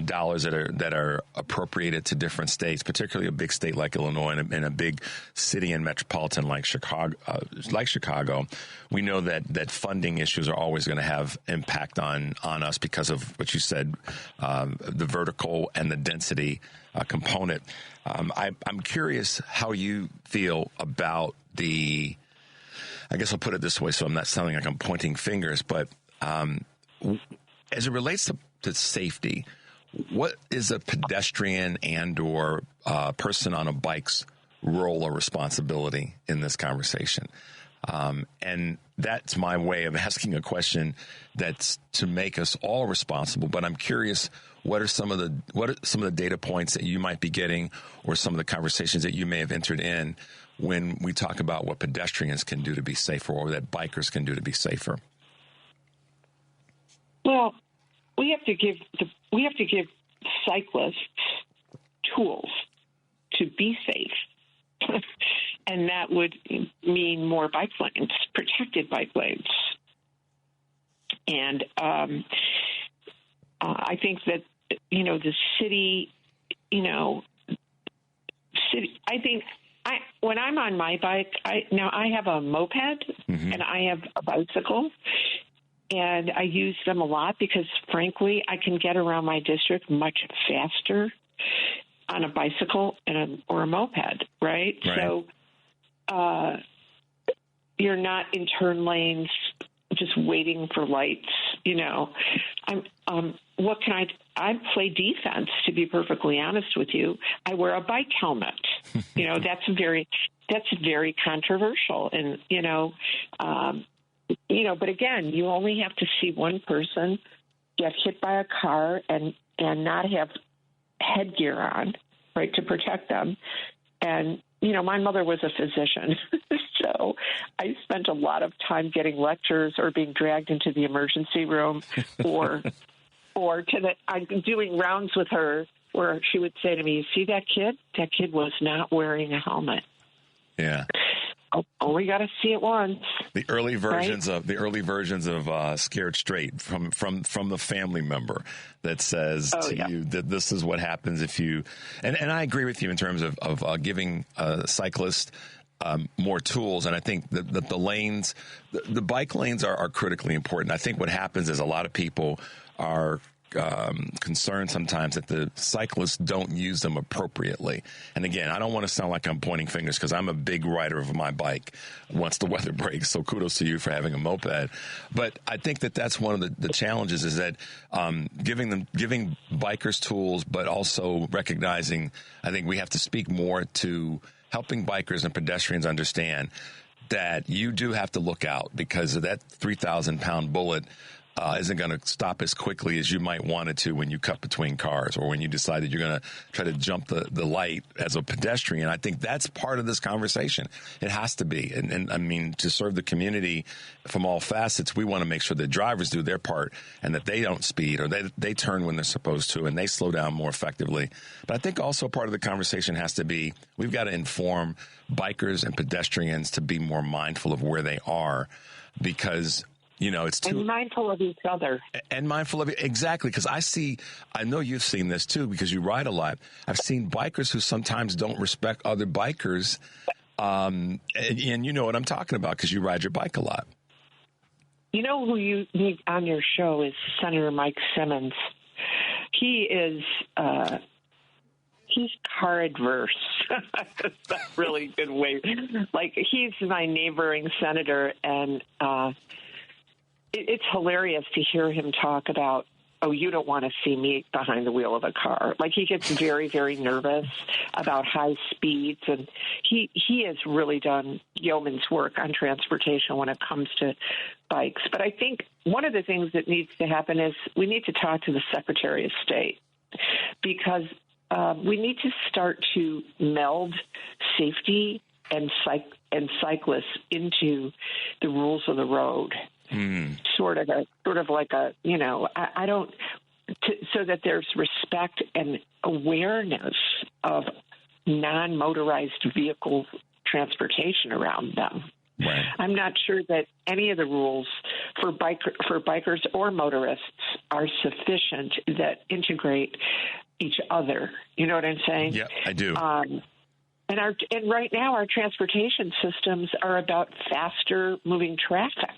dollars that are appropriated to different states, particularly a big state like Illinois and a big city and metropolitan like Chicago, we know that funding issues are always going to have impact on us because of what you said, the vertical and the density component. I'm curious how you feel about I guess I'll put it this way so I'm not sounding like I'm pointing fingers, but as it relates to safety, what is a pedestrian and or person on a bike's role or responsibility in this conversation? And that's my way of asking a question that's to make us all responsible. But I'm curious, what are some of the data points that you might be getting, or some of the conversations that you may have entered in when we talk about what pedestrians can do to be safer, or that bikers can do to be safer? Well, we have to give cyclists tools to be safe. And that would mean more bike lanes, protected bike lanes. And I think that, the city, when I'm on my bike, I have a moped and I have a bicycle. And I use them a lot because, frankly, I can get around my district much faster on a bicycle or a moped, right? So you're not in turn lanes just waiting for lights. What can I play defense, to be perfectly honest with you. I wear a bike helmet. That's very controversial. And, but again, you only have to see one person get hit by a car and not have headgear on, right, to protect them. And, my mother was a physician, so I spent a lot of time getting lectures or being dragged into the emergency room or I'm doing rounds with her where she would say to me, "You see that kid? That kid was not wearing a helmet." Yeah. Oh, we got to see it once. The early versions of Scared Straight from the family member that says you that this is what happens if you. And I agree with you in terms of giving cyclists more tools. And I think that the lanes, the bike lanes are critically important. I think what happens is a lot of people are concerned sometimes that the cyclists don't use them appropriately. And again, I don't want to sound like I'm pointing fingers because I'm a big rider of my bike once the weather breaks. So kudos to you for having a moped. But I think that that's one of the challenges is that giving bikers tools, but also recognizing, I think we have to speak more to helping bikers and pedestrians understand that you do have to look out because of that 3,000-pound bullet isn't going to stop as quickly as you might want it to when you cut between cars or when you decide that you're going to try to jump the light as a pedestrian. I think that's part of this conversation. It has to be. And I mean, to serve the community from all facets, we want to make sure that drivers do their part and that they don't speed or they turn when they're supposed to and they slow down more effectively. But I think also part of the conversation has to be we've got to inform bikers and pedestrians to be more mindful of where they are because it's too... And mindful of each other. And mindful of it. Exactly. Because I know you've seen this too because you ride a lot. I've seen bikers who sometimes don't respect other bikers. And you know what I'm talking about because you ride your bike a lot. You know who you need on your show is Senator Mike Simmons. He is he's card-verse. That's a really good way. Like, he's my neighboring senator, and it's hilarious to hear him talk about, oh, you don't want to see me behind the wheel of a car. Like, he gets very, very nervous about high speeds, and he has really done yeoman's work on transportation when it comes to bikes. But I think one of the things that needs to happen is we need to talk to the Secretary of State, because we need to start to meld safety and cyclists into the rules of the road. Sort of like a, you know, I don't, so that there's respect and awareness of non-motorized vehicle transportation around them. Right. I'm not sure that any of the rules for bikers or motorists are sufficient that integrate each other. You know what I'm saying? Yeah, I do. And right now our transportation systems are about faster moving traffic.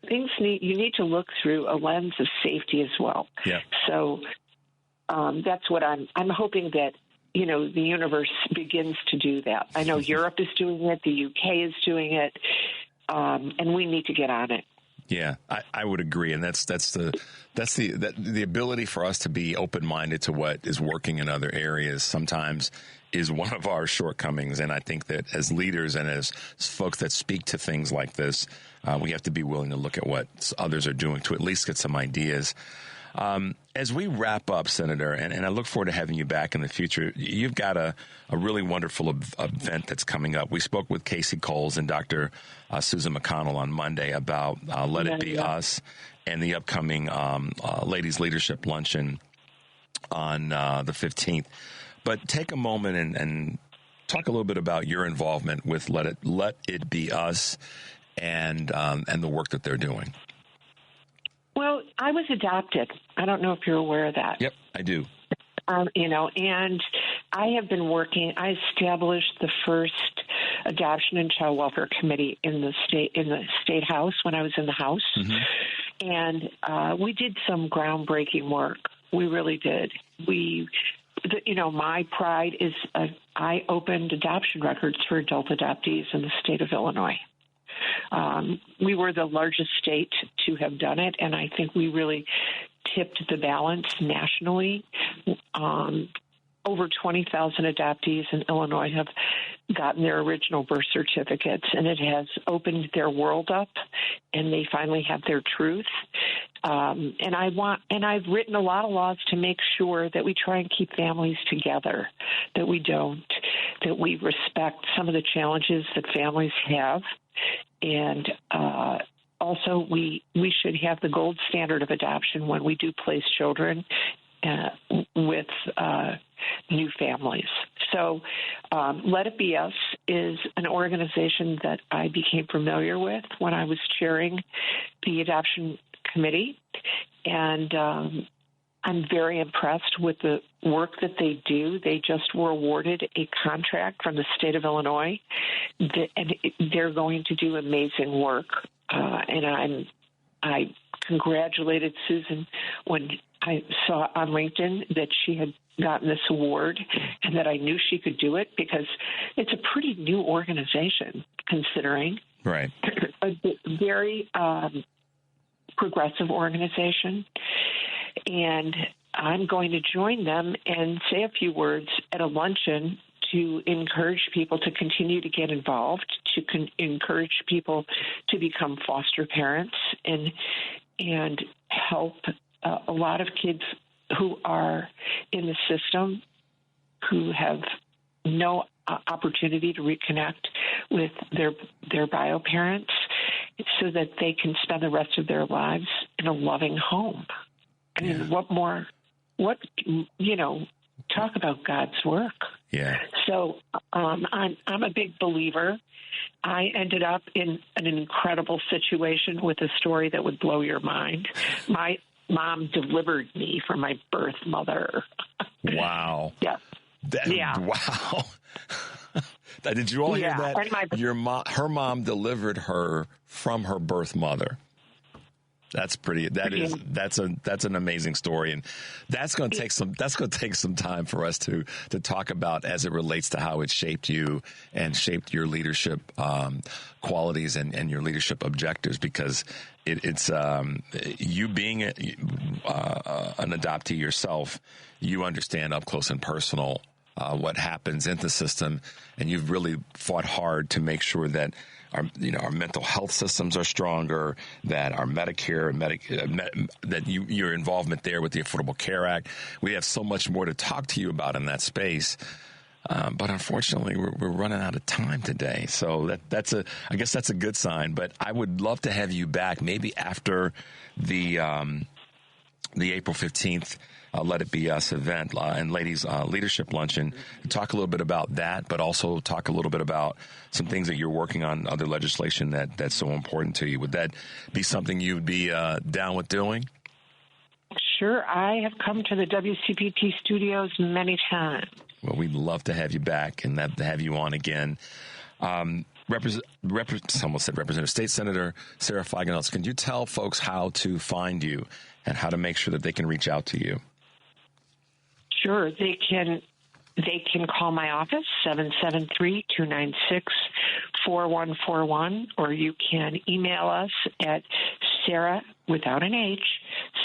You need to look through a lens of safety as well. Yeah. So that's what I'm hoping that, you know, the universe begins to do that. I know Europe is doing it. The UK is doing it. And we need to get on it. Yeah, I would agree, and that's the ability for us to be open-minded to what is working in other areas sometimes is one of our shortcomings. And I think that as leaders and as folks that speak to things like this, we have to be willing to look at what others are doing to at least get some ideas. As we wrap up, Senator, and I look forward to having you back in the future, you've got a really wonderful event that's coming up. We spoke with Casey Coles and Dr. Susan McConnell on Monday about Let It Be Us and the upcoming Ladies Leadership Luncheon on the 15th. But take a moment and talk a little bit about your involvement with Let It Be Us and the work that they're doing. Well, I was adopted. I don't know if you're aware of that. Yep, I do. You know, and I have been working. I established the first adoption and child welfare committee in the state house when I was in the House, and we did some groundbreaking work. We really did. My pride is I opened adoption records for adult adoptees in the state of Illinois. We were the largest state to have done it, and I think we really tipped the balance nationally. Over 20,000 adoptees in Illinois have gotten their original birth certificates, and it has opened their world up, and they finally have their truth. And I've written a lot of laws to make sure that we try and keep families together, that we respect some of the challenges that families have. And also, we should have the gold standard of adoption when we do place children with new families. So Let It Be Us is an organization that I became familiar with when I was chairing the adoption committee. And I'm very impressed with the work that they do. They just were awarded a contract from the state of Illinois, and they're going to do amazing work. And I congratulated Susan when I saw on LinkedIn that she had gotten this award, and that I knew she could do it because it's a pretty new organization, considering. Right. A very progressive organization. And I'm going to join them and say a few words at a luncheon to encourage people to continue to get involved, to encourage people to become foster parents and help a lot of kids who are in the system who have no opportunity to reconnect with their bio parents so that they can spend the rest of their lives in a loving home. I mean, talk about God's work. Yeah. So I'm a big believer. I ended up in an incredible situation with a story that would blow your mind. My mom delivered me from my birth mother. Wow. Yeah. Wow. Did you all hear that? And her mom delivered her from her birth mother. That's pretty. That's an amazing story, and that's going to take some time for us to talk about as it relates to how it shaped you and shaped your leadership qualities and your leadership objectives. Because it's you being an adoptee yourself, you understand up close and personal what happens in the system, and you've really fought hard to make sure that our mental health systems are stronger, that our Medicare, that your involvement there with the Affordable Care Act. We have so much more to talk to you about in that space. But unfortunately, we're running out of time today. So I guess that's a good sign. But I would love to have you back maybe after the April 15th Let It Be Us event and ladies leadership luncheon. Talk a little bit about that, but also talk a little bit about some things that you're working on, other legislation that's so important to you. Would that be something you would be down with doing? Sure. I have come to the WCPT studios many times. Well, we'd love to have you back and to have you on again. Someone said Representative State Senator Sarah Feigenholtz, can you tell folks how to find you and how to make sure that they can reach out to you? Sure. They can call my office, 773-296-4141, or you can email us at Sarah, without an H,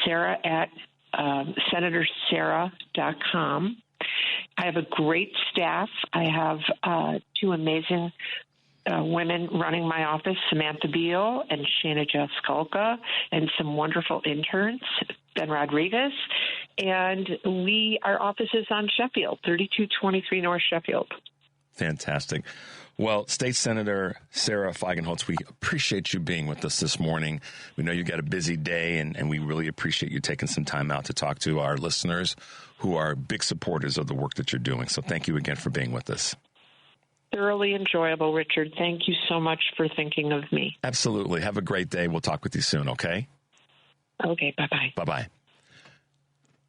Sarah at senatorsarah.com. I have a great staff. I have two amazing women running my office, Samantha Beal and Shana Jaskulka, and some wonderful interns, Ben Rodriguez. And our office is on Sheffield, 3223 North Sheffield. Fantastic. Well, State Senator Sarah Feigenholtz, we appreciate you being with us this morning. We know you got a busy day, and we really appreciate you taking some time out to talk to our listeners who are big supporters of the work that you're doing. So thank you again for being with us. Thoroughly enjoyable, Richard. Thank you so much for thinking of me. Absolutely. Have a great day. We'll talk with you soon, okay? Okay, bye-bye. Bye-bye.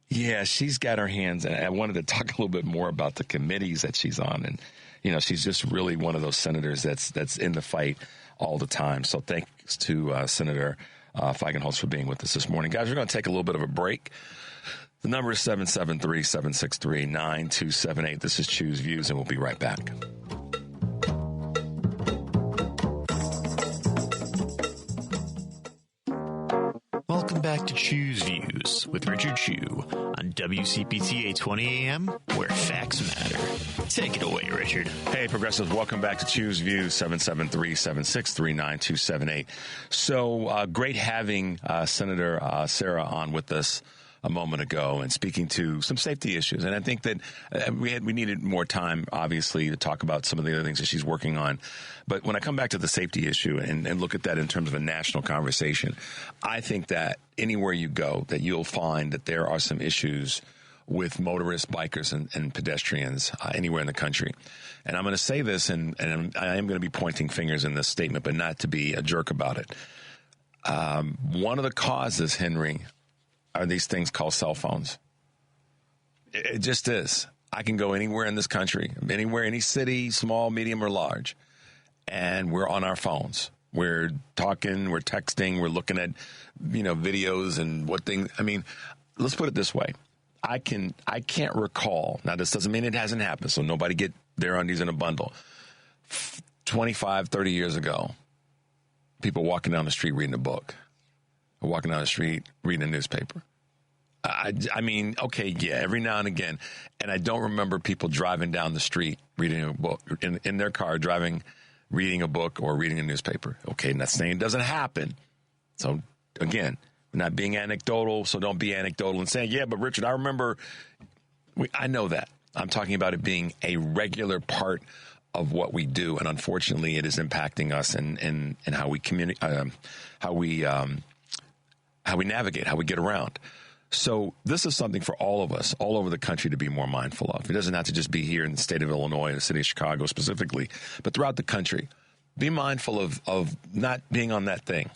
Yeah, she's got her hands, and I wanted to talk a little bit more about the committees that she's on. And, she's just really one of those senators that's in the fight all the time. So thanks to Senator Feigenholtz for being with us this morning. Guys, we're going to take a little bit of a break. The number is 773-763-9278. This is Choose Views, and we'll be right back. Welcome back to Choose Views with Richard Chu on WCPT 820 AM, where facts matter. Take it away, Richard. Hey, progressives, welcome back to Choose Views, 773-763-9278. So great having Senator Sarah on with us a moment ago and speaking to some safety issues. And I think that we needed more time, obviously, to talk about some of the other things that she's working on. But when I come back to the safety issue and look at that in terms of a national conversation, I think that anywhere you go, that you'll find that there are some issues with motorists, bikers, and pedestrians anywhere in the country. And I'm going to say this, and I am going to be pointing fingers in this statement, but not to be a jerk about it. One of the causes, Henry, are these things called cell phones. It just is. I can go anywhere in this country, anywhere, any city, small, medium, or large, and we're on our phones. We're talking, we're texting, we're looking at, videos and what things. I mean, let's put it this way. I can't recall. Now, this doesn't mean it hasn't happened, so nobody get their undies in a bundle. 25, 30 years ago, people walking down the street reading a book. Or walking down the street reading a newspaper. I mean, okay, yeah, every now and again. And I don't remember people driving down the street reading a book, in their car reading a book or reading a newspaper. Okay, not saying it doesn't happen. So, again, we're not being anecdotal, so don't be anecdotal and saying, yeah, but Richard, I remember. I know that. I'm talking about it being a regular part of what we do, and unfortunately, it is impacting us and how we communicate, how we navigate, how we get around. So this is something for all of us, all over the country, to be more mindful of. It doesn't have to just be here in the state of Illinois, in the city of Chicago specifically, but throughout the country. Be mindful of not being on that thing,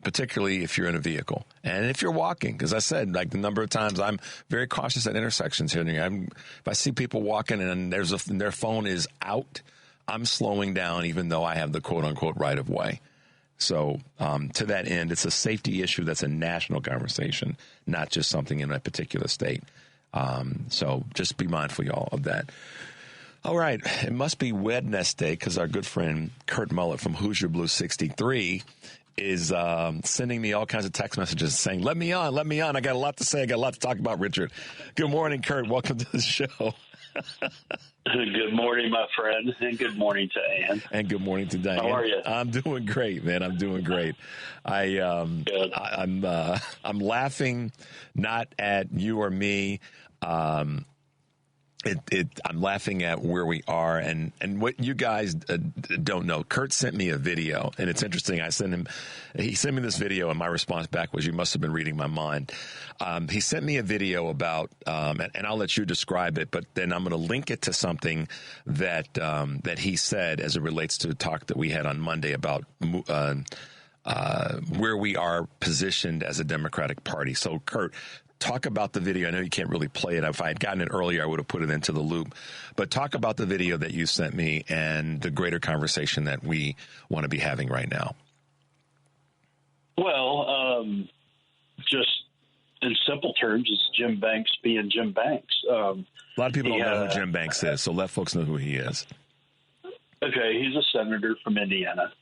particularly if you're in a vehicle. And if you're walking, because I said, like the number of times I'm very cautious at intersections here. If I see people walking and their phone is out, I'm slowing down even though I have the quote-unquote right-of-way. So to that end, it's a safety issue that's a national conversation, not just something in a particular state. So just be mindful, y'all, of that. All right. It must be Wednesday because our good friend Kurt Mullet from Hoosier Blue 63 is sending me all kinds of text messages saying, let me on. I got a lot to say. I got a lot to talk about, Richard. Good morning, Kurt. Welcome to the show. Good morning, my friend, and good morning to Ann. And good morning to Diane. How are you? I'm doing great, man. I'm doing great. I'm laughing not at you or me. I'm laughing at where we are and what you guys don't know. Kurt sent me a video, and it's interesting. He sent me this video, and my response back was, "You must have been reading my mind." He sent me a video about, and I'll let you describe it, but then I'm going to link it to something that he said as it relates to a talk that we had on Monday about where we are positioned as a Democratic Party. So, Kurt, talk about the video. I know you can't really play it. If I had gotten it earlier, I would have put it into the loop. But talk about the video that you sent me and the greater conversation that we want to be having right now. Well, just in simple terms, it's Jim Banks being Jim Banks. A lot of people don't know who Jim Banks is, so let folks know who he is. Okay, he's a senator from Indiana.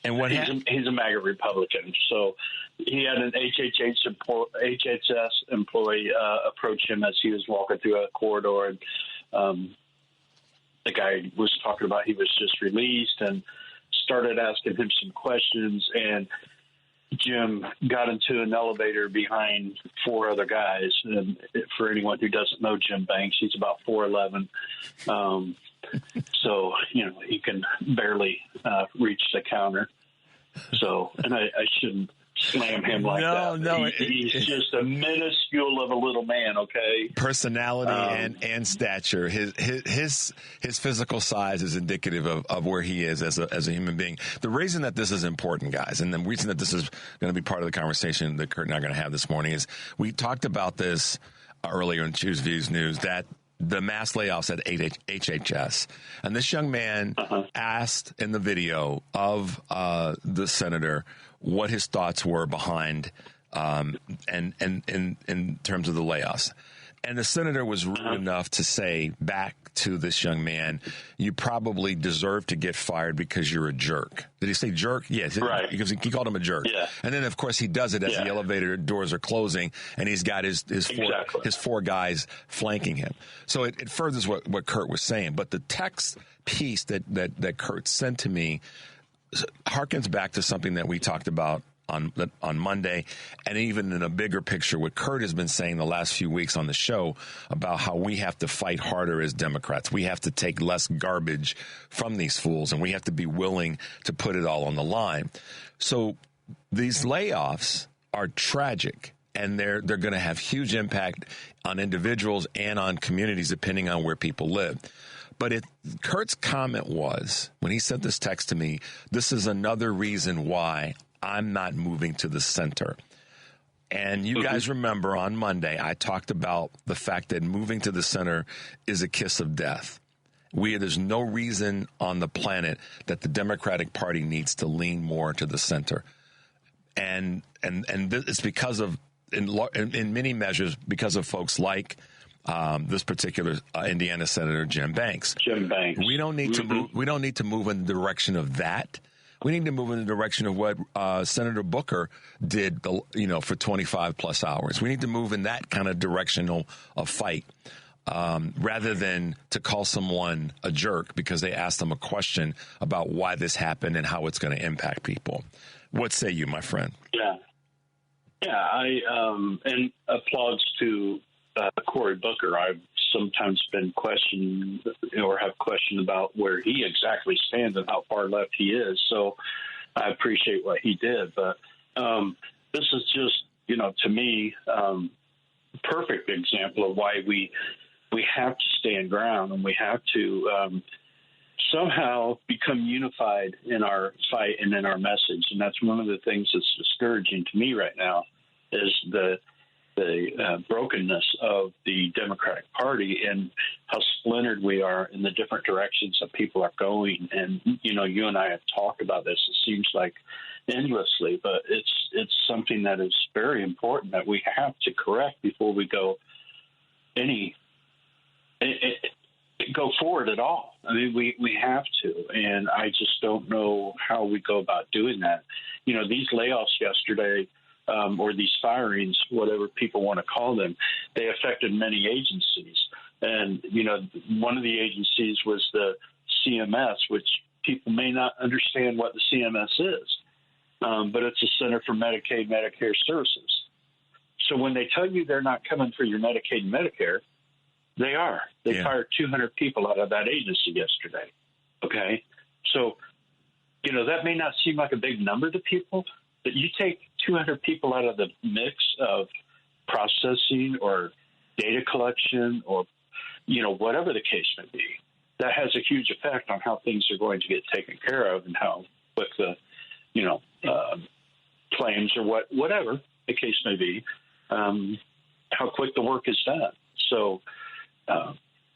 And what he's a MAGA Republican. So he had an HHS employee approach him as he was walking through a corridor, and the guy was talking about he was just released and started asking him some questions, and Jim got into an elevator behind four other guys. And for anyone who doesn't know Jim Banks, he's about 4'11". So, he can barely reach the counter. So, and I shouldn't slam him like that. No, he's just a minuscule of a little man. Okay, personality and stature. His physical size is indicative of where he is as a human being. The reason that this is important, guys, and the reason that this is going to be part of the conversation that Kurt and I are going to have this morning is we talked about this earlier in Choose Views News that the mass layoffs at HHS. And this young man asked in the video of the senator what his thoughts were behind and in terms of the layoffs. And the senator was rude enough to say back to this young man, you probably deserve to get fired because you're a jerk. Did he say jerk? Yes. Right. Because he called him a jerk. Yeah. And then, of course, he does it as the elevator doors are closing, and he's got his four guys flanking him. So it furthers what Kurt was saying. But the text piece that Kurt sent to me harkens back to something that we talked about on Monday, and even in a bigger picture, what Kurt has been saying the last few weeks on the show about how we have to fight harder as Democrats. We have to take less garbage from these fools, and we have to be willing to put it all on the line. So these layoffs are tragic, and they're going to have huge impact on individuals and on communities depending on where people live. But Kurt's comment was, when he sent this text to me, this is another reason why I'm not moving to the center. And you guys remember on Monday, I talked about the fact that moving to the center is a kiss of death. There's no reason on the planet that the Democratic Party needs to lean more to the center. And it's because of, in many measures, because of folks like this particular Indiana Senator Jim Banks. We don't need to move. We don't need to move in the direction of that. We need to move in the direction of what Senator Booker did, for 25 plus hours. We need to move in that kind of directional of fight rather than to call someone a jerk because they asked them a question about why this happened and how it's going to impact people. What say you, my friend? Yeah. And applauds to Cory Booker. I've sometimes been questioned or have questioned about where he exactly stands and how far left he is. So I appreciate what he did. But this is just, to me, perfect example of why we have to stand ground and we have to somehow become unified in our fight and in our message. And that's one of the things that's discouraging to me right now is the brokenness of the Democratic Party and how splintered we are in the different directions that people are going. And, you and I have talked about this, it seems like endlessly, but it's something that is very important that we have to correct before we go go forward at all. I mean, we have to, and I just don't know how we go about doing that. These layoffs yesterday, or these firings, whatever people want to call them, they affected many agencies. And, one of the agencies was the CMS, which people may not understand what the CMS is, but it's a Center for Medicaid, Medicare Services. So when they tell you they're not coming for your Medicaid and Medicare, they are. They fired 200 people out of that agency yesterday. Okay? So, that may not seem like a big number to people, but you take 200 people out of the mix of processing or data collection or, whatever the case may be, that has a huge effect on how things are going to get taken care of and how quick the, claims or whatever the case may be, how quick the work is done. So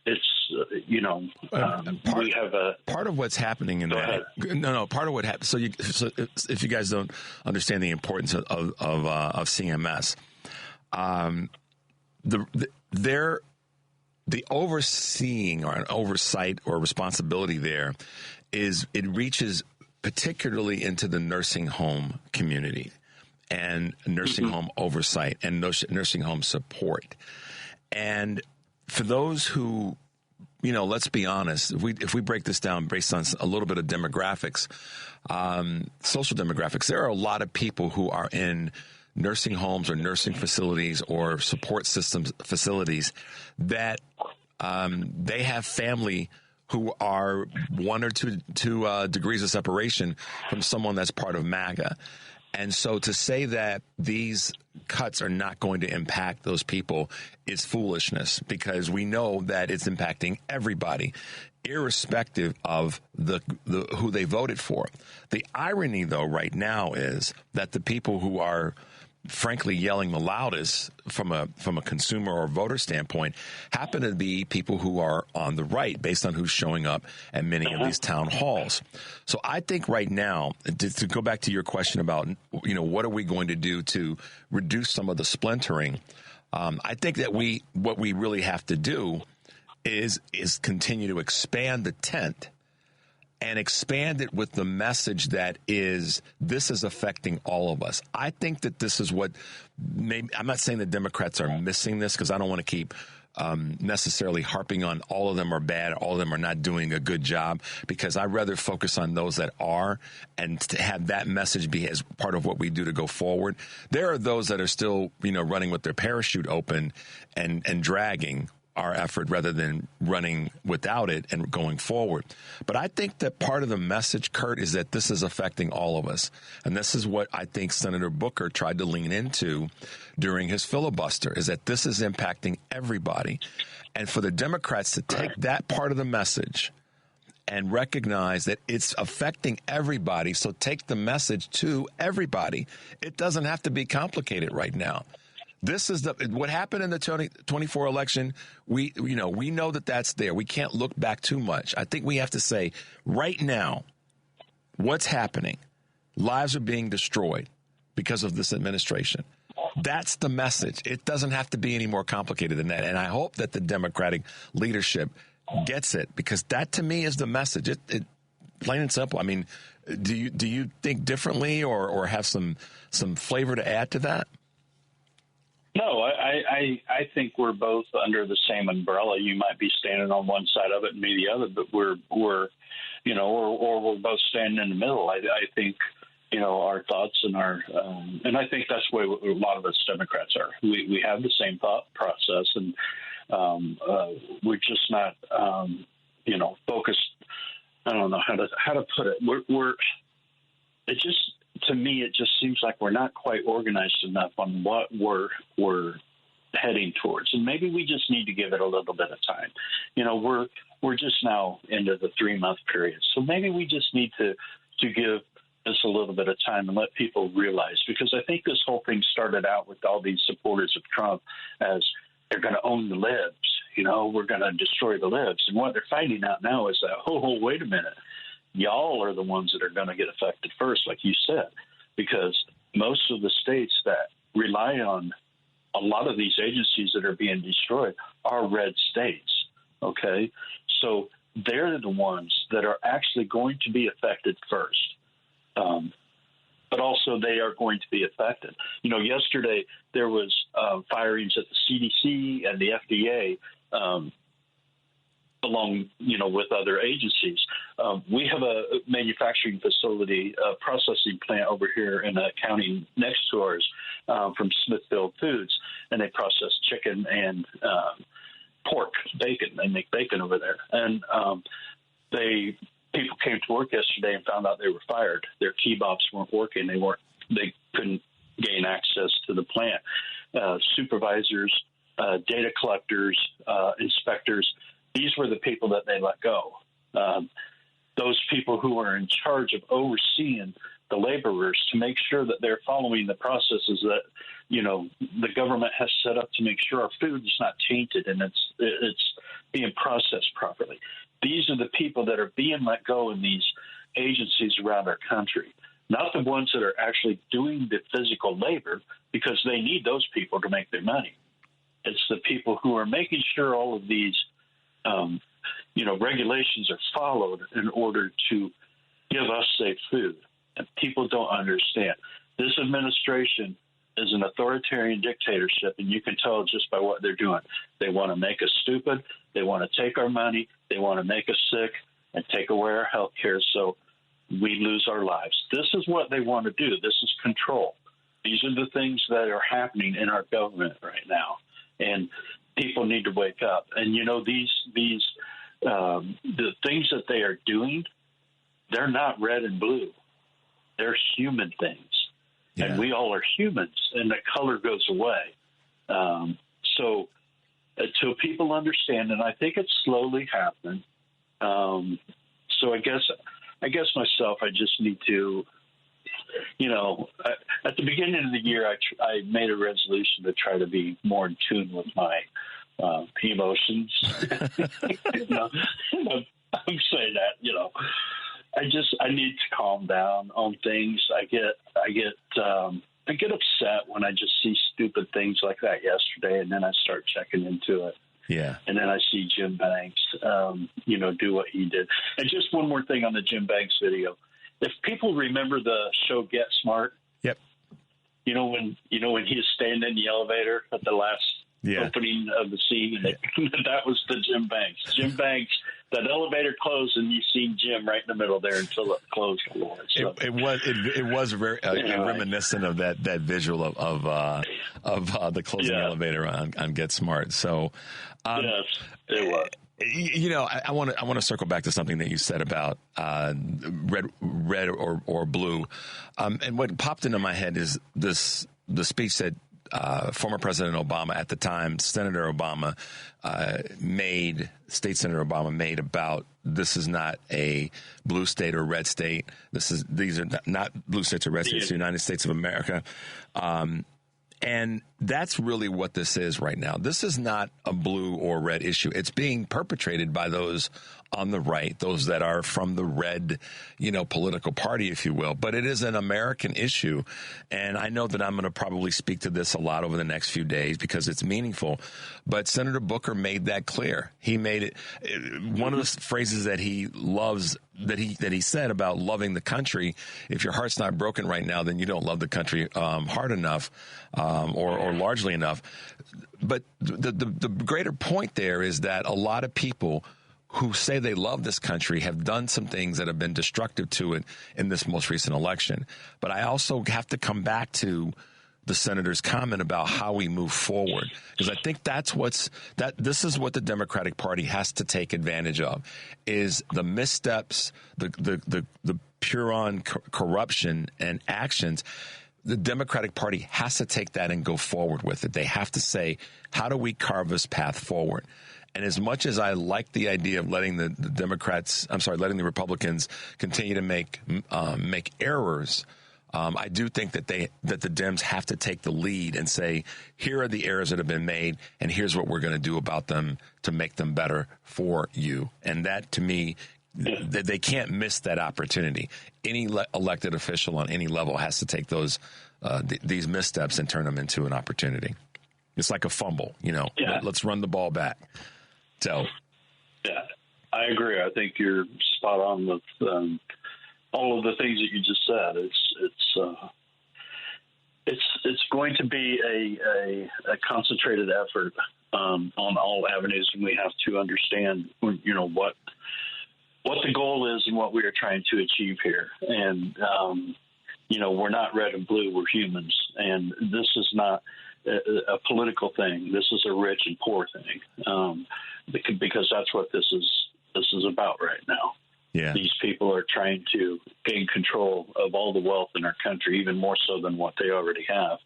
it's, we have a part of what's happening in that. No, part of what happens. So if you guys don't understand the importance of CMS, the overseeing or an oversight or responsibility there is it reaches particularly into the nursing home community and nursing home oversight and nursing home support. And for those who, let's be honest, if we break this down based on a little bit of demographics, social demographics, there are a lot of people who are in nursing homes or nursing facilities or support systems facilities that they have family who are 1 or 2 degrees of separation from someone that's part of MAGA. And so to say that these cuts are not going to impact those people is foolishness, because we know that it's impacting everybody, irrespective of the who they voted for. The irony, though, right now is that the people who are frankly yelling the loudest from a consumer or voter standpoint happen to be people who are on the right, based on who's showing up at many of these town halls. So I think right now, to go back to your question about, what are we going to do to reduce some of the splintering? I think that what we really have to do is continue to expand the tent and expand it with the message that this is affecting all of us. I think that this is what I'm not saying the Democrats are missing this, because I don't want to keep necessarily harping on all of them are bad, all of them are not doing a good job, because I'd rather focus on those that are and to have that message be as part of what we do to go forward. There are those that are still, running with their parachute open and dragging our effort rather than running without it and going forward. But I think that part of the message, Kurt, is that this is affecting all of us. And this is what I think Senator Booker tried to lean into during his filibuster, is that this is impacting everybody. And for the Democrats to take that part of the message and recognize that it's affecting everybody, so take the message to everybody. It doesn't have to be complicated right now. This is what happened in the 2024 election. We know that that's there. We can't look back too much. I think we have to say right now, what's happening? Lives are being destroyed because of this administration. That's the message. It doesn't have to be any more complicated than that. And I hope that the Democratic leadership gets it, because that to me is the message. It plain and simple. I mean, do you think differently or have some flavor to add to that? No, I think we're both under the same umbrella. You might be standing on one side of it and me the other, but we're both standing in the middle. I think, our thoughts and and I think that's the way a lot of us Democrats are. We have the same thought process, and we're just not, focused. I don't know how to put it. To me, it just seems like we're not quite organized enough on what we're heading towards, and maybe we just need to give it a little bit of time. We're just now into the 3-month period, so maybe we just need to give us a little bit of time and let people realize, because I think this whole thing started out with all these supporters of Trump as they're going to own the libs. We're going to destroy the libs. And what they're finding out now is that, oh, wait a minute. Y'all are the ones that are going to get affected first, like you said, because most of the states that rely on a lot of these agencies that are being destroyed are red states, okay? So they're the ones that are actually going to be affected first. But also they are going to be affected. Yesterday there was firings at the CDC and the FDA along, with other agencies. We have a manufacturing facility, a processing plant over here in a county next to ours from Smithfield Foods, and they process chicken and pork, bacon. They make bacon over there. And people came to work yesterday and found out they were fired. Their kebabs weren't working. They couldn't gain access to the plant. Supervisors, data collectors, inspectors, these were the people that they let go. Those people who are in charge of overseeing the laborers to make sure that they're following the processes that, the government has set up to make sure our food is not tainted and it's being processed properly. These are the people that are being let go in these agencies around our country, not the ones that are actually doing the physical labor, because they need those people to make their money. It's the people who are making sure all of these, regulations are followed in order to give us safe food. And people don't understand. This administration is an authoritarian dictatorship, and you can tell just by what they're doing. They want to make us stupid. They want to take our money. They want to make us sick and take away our health care so we lose our lives. This is what they want to do. This is control. These are the things that are happening in our government right now, and people need to wake up. And, the things that they are doing, they're not red and blue. They're human things. Yeah. And we all are humans, and the color goes away. So until people understand, and I think it's slowly happening. So I guess myself, I just need to, at the beginning of the year, I made a resolution to try to be more in tune with my emotions. I'm saying that, I need to calm down on things. I get upset when I just see stupid things like that yesterday, and then I start checking into it. Yeah. And then I see Jim Banks, do what he did. And just one more thing on the Jim Banks video. If people remember the show Get Smart, yep. When he was standing in the elevator at the last opening of the scene, and that was the Jim Banks. Jim Banks, that elevator closed, and you see Jim right in the middle there until it closed. So, it was very reminiscent of that visual of the closing elevator on Get Smart. So yes, it was. I want to circle back to something that you said about red or blue, and what popped into my head is the speech that former President Obama at the time, Senator Obama, State Senator Obama made about this is not a blue state or red state. These are not blue states or red states. The United States of America. And that's really what this is right now. This is not a blue or red issue. It's being perpetrated by those on the right, those that are from the red, political party, if you will. But it is an American issue. And I know that I'm going to probably speak to this a lot over the next few days because it's meaningful. But Senator Booker made that clear. He made it one of the phrases that he loves, that he said about loving the country. If your heart's not broken right now, then you don't love the country hard enough or largely enough. But the greater point there is that a lot of people who say they love this country have done some things that have been destructive to it in this most recent election. But I also have to come back to the senator's comment about how we move forward, because I think this is what the Democratic Party has to take advantage of, is the missteps, the pure on corruption and actions. The Democratic Party has to take that and go forward with it. They have to say, how do we carve this path forward? And as much as I like the idea of letting the letting the Republicans continue to make errors, I do think that the Dems have to take the lead and say, here are the errors that have been made, and here's what we're going to do about them to make them better for you. And that, to me, they can't miss that opportunity. Any elected official on any level has to take these missteps and turn them into an opportunity. It's like a fumble, Let's run the ball back. So, yeah, I agree. I think you're spot on with all of the things that you just said. It's going to be a concentrated effort on all avenues, and we have to understand, what the goal is and what we are trying to achieve here. And we're not red and blue; we're humans, and this is not a political thing. This is a rich and poor thing, because that's what this is about right now. Yeah. These people are trying to gain control of all the wealth in our country, even more so than what they already have,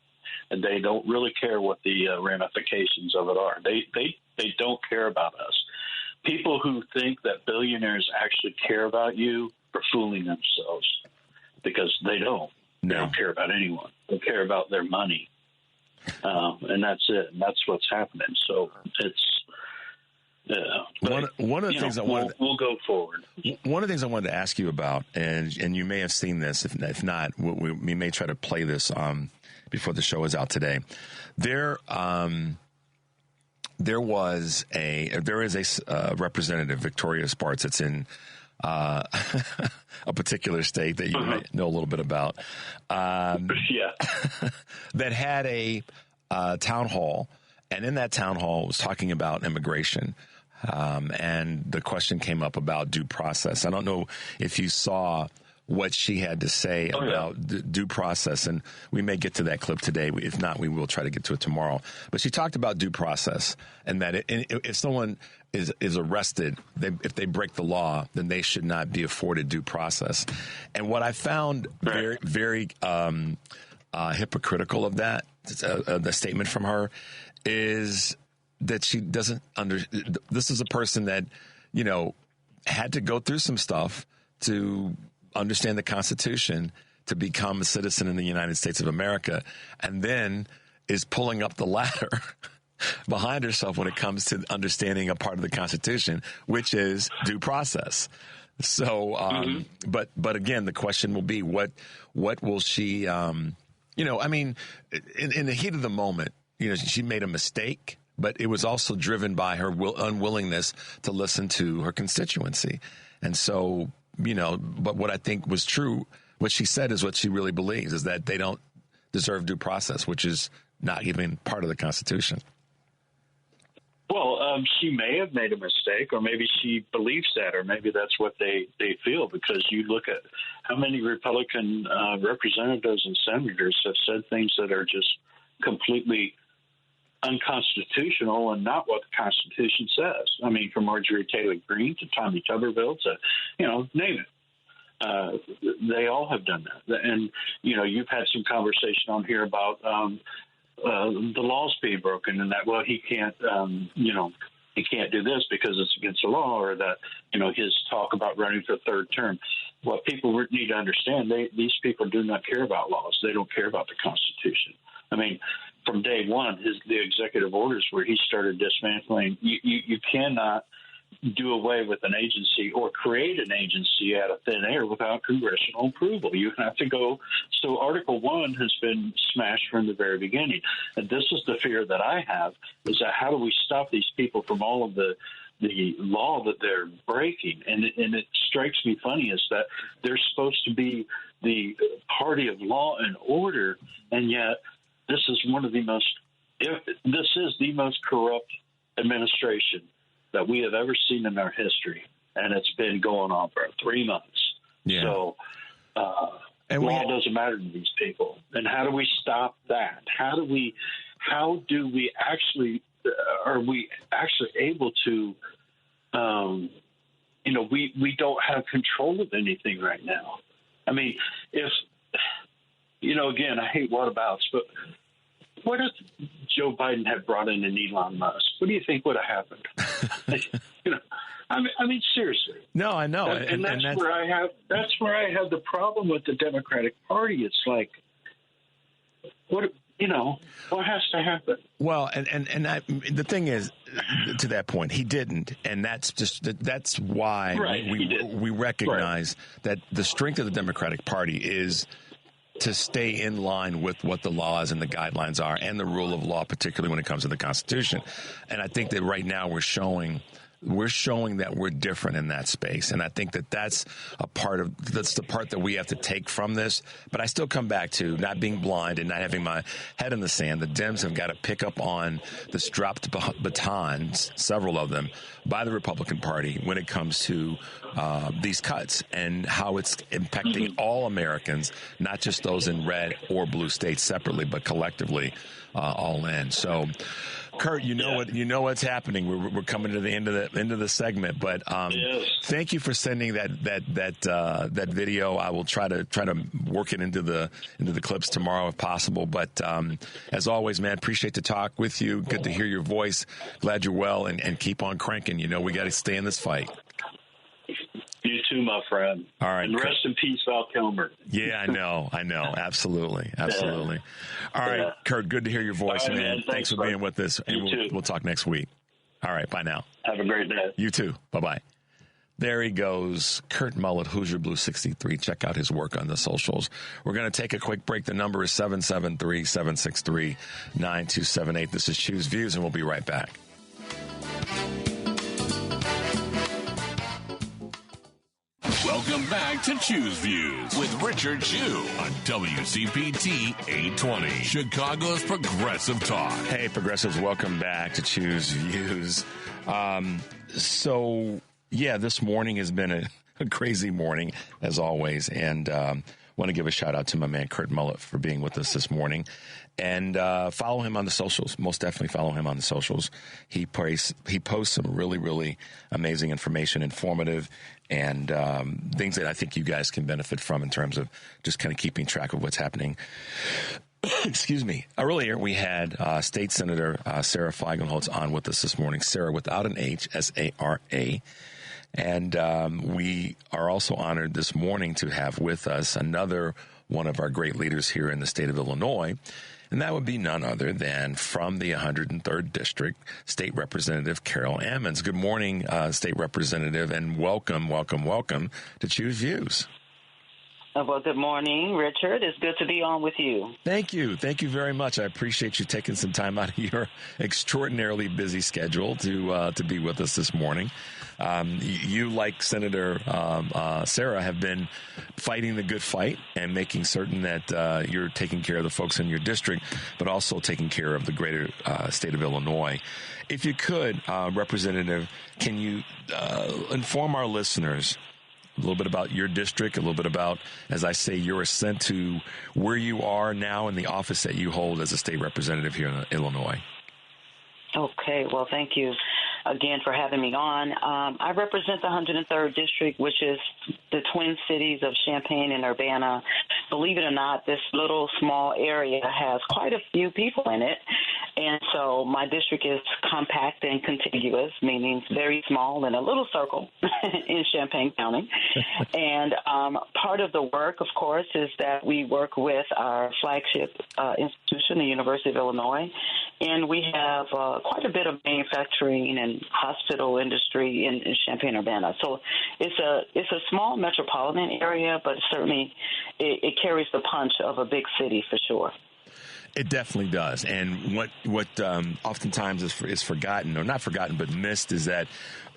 and they don't really care what the ramifications of it are. They don't care about us. People who think that billionaires actually care about you are fooling themselves, because they don't. They don't care about anyone. They care about their money. And that's it. And that's what's happening. So it's one of the things we'll go forward. One of the things I wanted to ask you about, and you may have seen this. If not, we may try to play this before the show is out today. There is a representative, Victoria Spartz, that's in a particular state that you might know a little bit about. That had a town hall, and in that town hall was talking about immigration. And the question came up about due process. I don't know if you saw what she had to say about due process, and we may get to that clip today. If not, we will try to get to it tomorrow. But she talked about due process, and that if someone is arrested, if they break the law, then they should not be afforded due process. And what I found very, very hypocritical of that, the statement from her, is that she doesn't this is a person that, had to go through some stuff to understand the Constitution, to become a citizen in the United States of America, and then is pulling up the ladder behind herself when it comes to understanding a part of the Constitution, which is due process. So, but again, the question will be, what will she, in the heat of the moment, she made a mistake, but it was also driven by her unwillingness to listen to her constituency. And so, but what I think was true, what she said is what she really believes, is that they don't deserve due process, which is not even part of the Constitution. Well, she may have made a mistake, or maybe she believes that, or maybe that's what they feel, because you look at how many Republican representatives and senators have said things that are just completely unconstitutional and not what the Constitution says. I mean, from Marjorie Taylor Greene to Tommy Tuberville to, name it. They all have done that. And, you've had some conversation on here about the laws being broken, and that, well, he can't, he can't do this because it's against the law, or that, his talk about running for a third term. What people need to understand, these people do not care about laws. They don't care about the Constitution. I mean, from day one, the executive orders where he started dismantling, you cannot do away with an agency or create an agency out of thin air without congressional approval. You have to go. So Article 1 has been smashed from the very beginning. And this is the fear that I have, is that how do we stop these people from all of the law that they're breaking? And it strikes me funny is that they're supposed to be the party of law and order, and yet this is the most corrupt administration that we have ever seen in our history, and it's been going on for 3 months. Yeah. So law doesn't matter to these people. And how do we stop that? How do we actually are we actually able to? We don't have control of anything right now. I mean, if again, I hate whatabouts, but what if Joe Biden had brought in an Elon Musk? What do you think would have happened? I mean, seriously. No, I know, and that's where I have the problem with the Democratic Party. It's like, what has to happen? Well, the thing is, to that point, he didn't, and that's why we recognize that the strength of the Democratic Party is to stay in line with what the laws and the guidelines are and the rule of law, particularly when it comes to the Constitution. And I think that right now we're showing that we're different in that space. And I think that that's the part that we have to take from this. But I still come back to not being blind and not having my head in the sand. The Dems have got to pick up on this dropped batons, several of them, by the Republican Party when it comes to these cuts and how it's impacting all Americans, not just those in red or blue states separately, but collectively all in. So, Kurt, you know what's happening. We're coming to the end of the segment, but yes. Thank you for sending that video. I will try to work it into the clips tomorrow if possible. But as always, man, appreciate to talk with you. Good to hear your voice. Glad you're well, and keep on cranking. We got to stay in this fight. You too, my friend. All right. And rest in peace, Val Kilmer. Yeah, I know. Absolutely. All right, yeah. Kurt, good to hear your voice, right, man. Thanks for being with us. And we'll talk next week. All right, bye now. Have a great day. You too. Bye-bye. There he goes, Kurt Mullet, Hoosier Blue 63. Check out his work on the socials. We're going to take a quick break. The number is 773-763-9278. This is Choose Views, and we'll be right back. Welcome back to Choose Views with Richard Chew on WCPT 820, Chicago's Progressive Talk. Hey, progressives, welcome back to Choose Views. This morning has been a crazy morning, as always, and want to give a shout out to my man Kurt Mullet for being with us this morning. And follow him on the socials. Most definitely follow him on the socials. He posts some really, really amazing information, informative, and things that I think you guys can benefit from in terms of just kind of keeping track of what's happening. Excuse me. Earlier, we had State Senator Sarah Feigenholtz on with us this morning. Sarah without an H, S-A-R-A. And we are also honored this morning to have with us another one of our great leaders here in the state of Illinois. And that would be none other than from the 103rd District, State Representative Carol Ammons. Good morning, State Representative, and welcome to Choose Views. Well, good morning, Richard. It's good to be on with you. Thank you. Thank you very much. I appreciate you taking some time out of your extraordinarily busy schedule to be with us this morning. You, like Senator Sarah, have been fighting the good fight and making certain that you're taking care of the folks in your district, but also taking care of the greater state of Illinois. If you could, Representative, can you inform our listeners a little bit about your district, a little bit about, as I say, your ascent to where you are now in the office that you hold as a state representative here in Illinois? Okay, well, thank you again for having me on. I represent the 103rd District, which is the twin cities of Champaign and Urbana. Believe it or not, this little small area has quite a few people in it. And so my district is compact and contiguous, meaning very small in a little circle in Champaign County. And part of the work, of course, is that we work with our flagship institution, the University of Illinois. And we have quite a bit of manufacturing and hospital industry in Champaign-Urbana. So it's a small metropolitan area, but certainly it carries the punch of a big city for sure. It definitely does. And what oftentimes is forgotten, or not forgotten, but missed, is that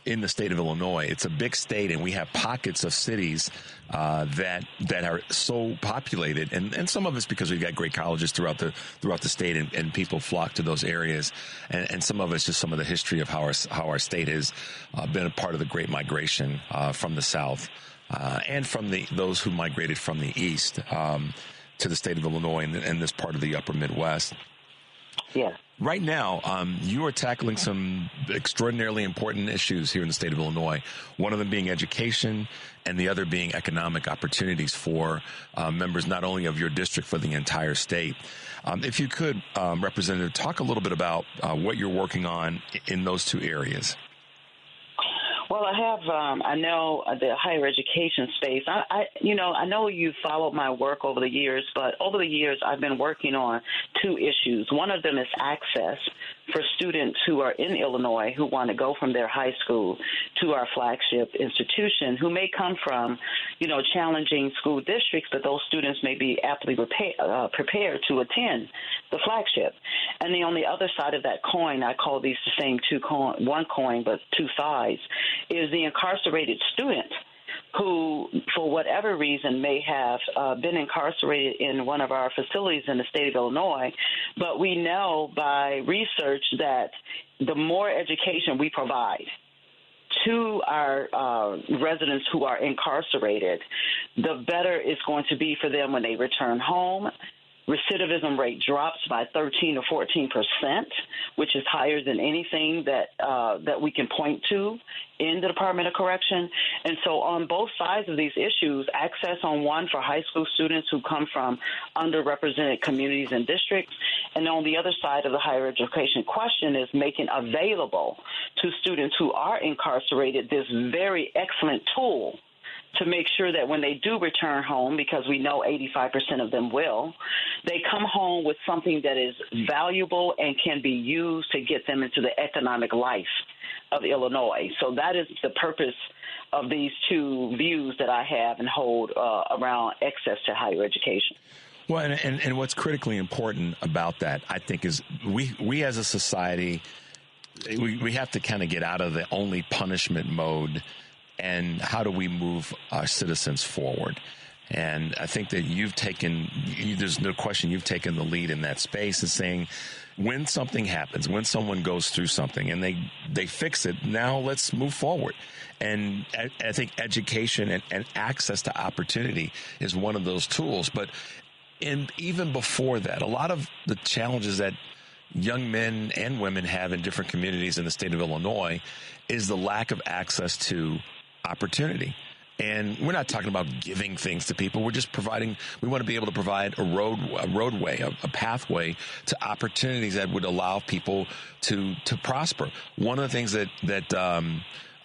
in the state of Illinois, it's a big state, and we have pockets of cities that are so populated, and some of it's because we've got great colleges throughout the state, and people flock to those areas, and some of it's just some of the history of how our state has been a part of the Great Migration from the South and from those who migrated from the East to the state of Illinois and this part of the upper Midwest. Yes. Right now, you are tackling some extraordinarily important issues here in the state of Illinois, one of them being education and the other being economic opportunities for members not only of your district, for the entire state. If you could, Representative, talk a little bit about what you're working on in those two areas. Well, I know the higher education space. I know you've followed my work over the years, but over the years I've been working on two issues. One of them is access for students who are in Illinois who want to go from their high school to our flagship institution, who may come from, challenging school districts, but those students may be aptly prepared to attend the flagship. And then on the other side of that coin, I call these the same one coin, but two sides, is the incarcerated student who, for whatever reason, may have been incarcerated in one of our facilities in the state of Illinois. But we know by research that the more education we provide to our residents who are incarcerated, the better it's going to be for them when they return home. Recidivism rate drops by 13 or 14%, which is higher than anything that we can point to in the Department of Correction. And so on both sides of these issues, access on one for high school students who come from underrepresented communities and districts, and on the other side of the higher education question is making available to students who are incarcerated this very excellent tool to make sure that when they do return home, because we know 85% of them will, they come home with something that is valuable and can be used to get them into the economic life of Illinois. So that is the purpose of these two views that I have and hold around access to higher education. Well, and what's critically important about that, I think, is we as a society, we have to kind of get out of the only punishment mode. And how do we move our citizens forward? And I think that there's no question you've taken the lead in that space, is saying when something happens, when someone goes through something and they fix it, now let's move forward. And I think education and access to opportunity is one of those tools. But even before that, a lot of the challenges that young men and women have in different communities in the state of Illinois is the lack of access to opportunity. And we're not talking about giving things to people. We're just we want to be able to provide a roadway, a pathway to opportunities that would allow people to prosper. One of the things that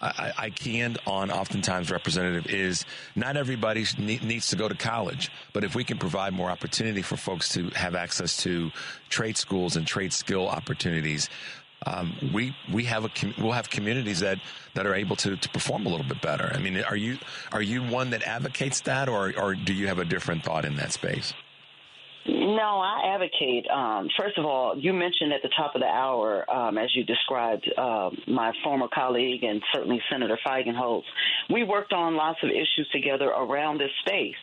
I key on oftentimes, Representative, is not everybody needs to go to college. But if we can provide more opportunity for folks to have access to trade schools and trade skill opportunities, we'll have communities that are able to perform a little bit better. I mean, are you one that advocates that, or do you have a different thought in that space? No, I advocate. First of all, you mentioned at the top of the hour, as you described, my former colleague and certainly Senator Feigenholz, we worked on lots of issues together around this space.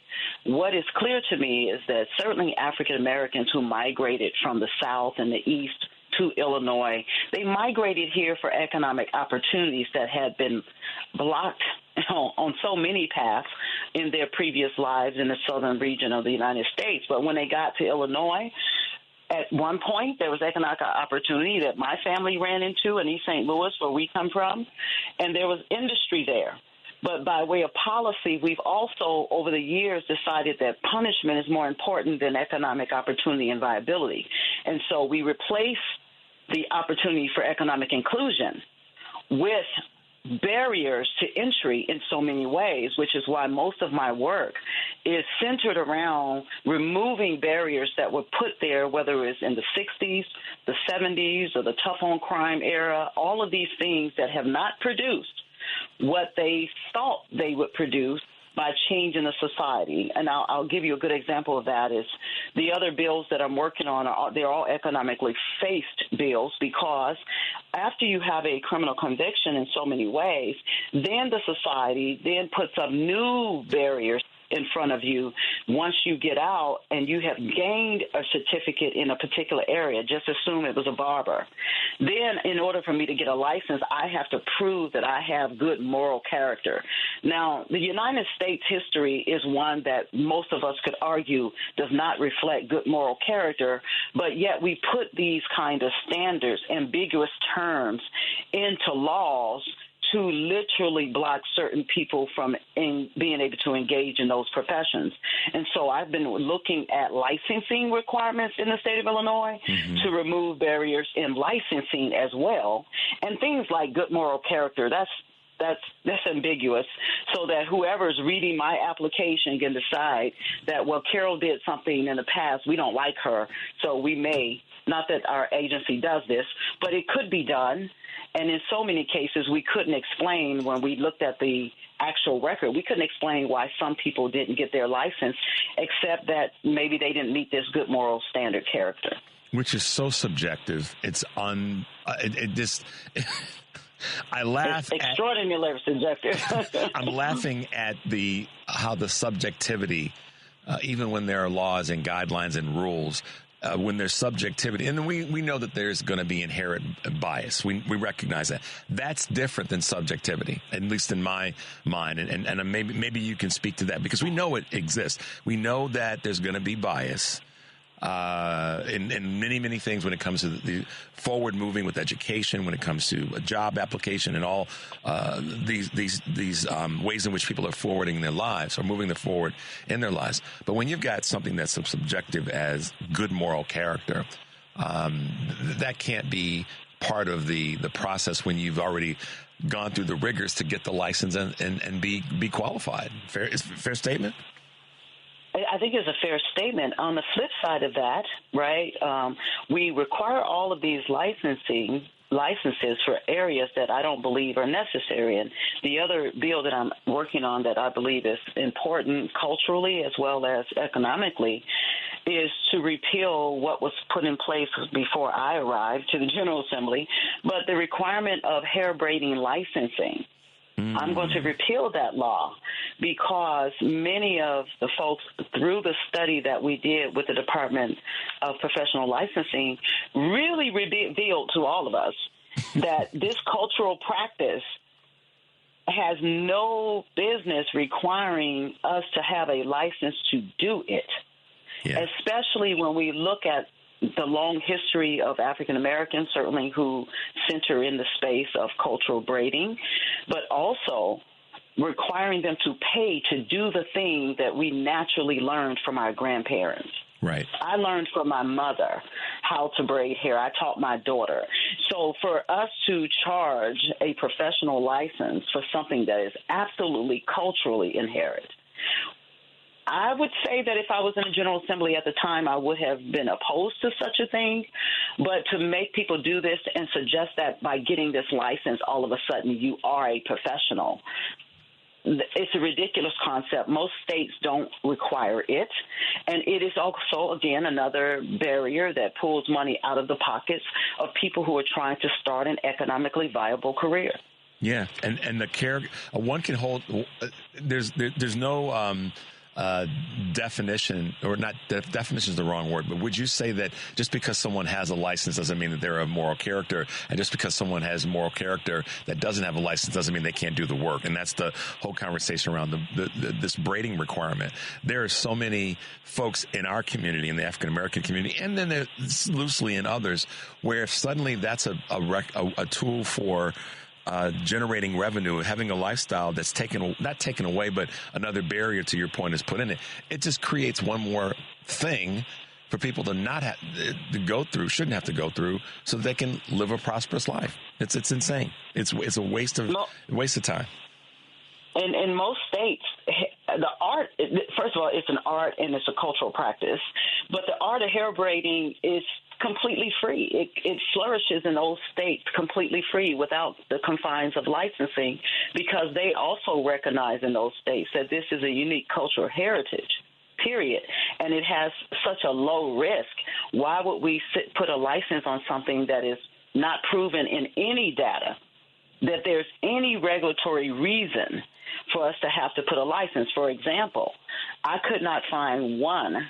What is clear to me is that certainly African Americans who migrated from the South and the East to Illinois, they migrated here for economic opportunities that had been blocked on so many paths in their previous lives in the southern region of the United States. But when they got to Illinois, at one point, there was economic opportunity that my family ran into in East St. Louis, where we come from, and there was industry there. But by way of policy, we've also, over the years, decided that punishment is more important than economic opportunity and viability. And so we replace the opportunity for economic inclusion with barriers to entry in so many ways, which is why most of my work is centered around removing barriers that were put there, whether it's in the 60s, the 70s, or the tough on crime era, all of these things that have not produced what they thought they would produce by changing the society. And I'll give you a good example of that is the other bills that I'm working on, they're all economically faced bills, because after you have a criminal conviction in so many ways, then the society then puts up new barriers in front of you. Once you get out and you have gained a certificate in a particular area, just assume it was a barber. Then in order for me to get a license, I have to prove that I have good moral character. Now, the United States history is one that most of us could argue does not reflect good moral character, but yet we put these kind of standards, ambiguous terms, into laws to literally block certain people from being able to engage in those professions. And so I've been looking at licensing requirements in the state of Illinois to remove barriers in licensing as well. And things like good moral character, that's ambiguous, so that whoever's reading my application can decide that, well, Carol did something in the past, we don't like her, so we may, not that our agency does this, but it could be done. And in so many cases, we couldn't explain when we looked at the actual record, we couldn't explain why some people didn't get their license, except that maybe they didn't meet this good moral standard character. Which is so subjective. It's I laugh. It's extraordinarily subjective. I'm laughing at how the subjectivity, even when there are laws and guidelines and rules, when there's subjectivity, and we know that there's going to be inherent bias. We recognize that. That's different than subjectivity, at least in my mind. And maybe you can speak to that, because we know it exists. We know that there's going to be bias in many, many things when it comes to the forward moving with education, when it comes to a job application, and all these ways in which people are forwarding their lives or moving forward in their lives. But when you've got something that's as subjective as good moral character, that can't be part of the process when you've already gone through the rigors to get the license and be qualified. Fair statement? I think it's a fair statement. On the flip side of that, right, we require all of these licenses for areas that I don't believe are necessary. And the other bill that I'm working on that I believe is important culturally as well as economically is to repeal what was put in place before I arrived to the General Assembly, but the requirement of hair braiding licensing. I'm going to repeal that law because many of the folks, through the study that we did with the Department of Professional Licensing, really revealed to all of us that this cultural practice has no business requiring us to have a license to do it, especially when we look at the long history of African Americans, certainly who center in the space of cultural braiding, but also requiring them to pay to do the thing that we naturally learned from our grandparents. Right. I learned from my mother how to braid hair. I taught my daughter. So for us to charge a professional license for something that is absolutely culturally inherent, I would say that if I was in the General Assembly at the time, I would have been opposed to such a thing. But to make people do this and suggest that by getting this license, all of a sudden you are a professional, it's a ridiculous concept. Most states don't require it. And it is also, again, another barrier that pulls money out of the pockets of people who are trying to start an economically viable career. Yeah. And the care one can hold, there's no, definition, or not, definition is the wrong word, but would you say that just because someone has a license doesn't mean that they're a moral character, and just because someone has moral character that doesn't have a license doesn't mean they can't do the work? And that's the whole conversation around this braiding requirement. There are so many folks in our community, in the African American community, and then there's loosely in others, where if suddenly that's a tool for generating revenue, having a lifestyle that's not taken away, but another barrier, to your point, is put in it. It just creates one more thing for people to not have to go through, shouldn't have to go through, so that they can live a prosperous life. It's insane. It's a waste of time. In most states, the art, first of all, it's an art and it's a cultural practice, but the art of hair braiding is completely free. It flourishes in those states completely free without the confines of licensing, because they also recognize in those states that this is a unique cultural heritage, period. And it has such a low risk. Why would we put a license on something that is not proven in any data that there's any regulatory reason for us to have to put a license? For example, I could not find one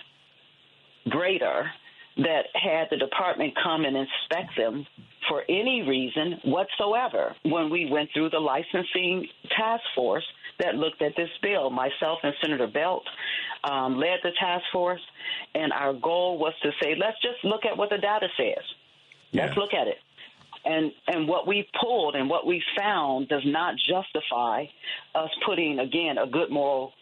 grader that had the department come and inspect them for any reason whatsoever. When we went through the licensing task force that looked at this bill, myself and Senator Belt led the task force, and our goal was to say, let's just look at what the data says. Let's look at it. And what we pulled and what we found does not justify us putting, again, a good moral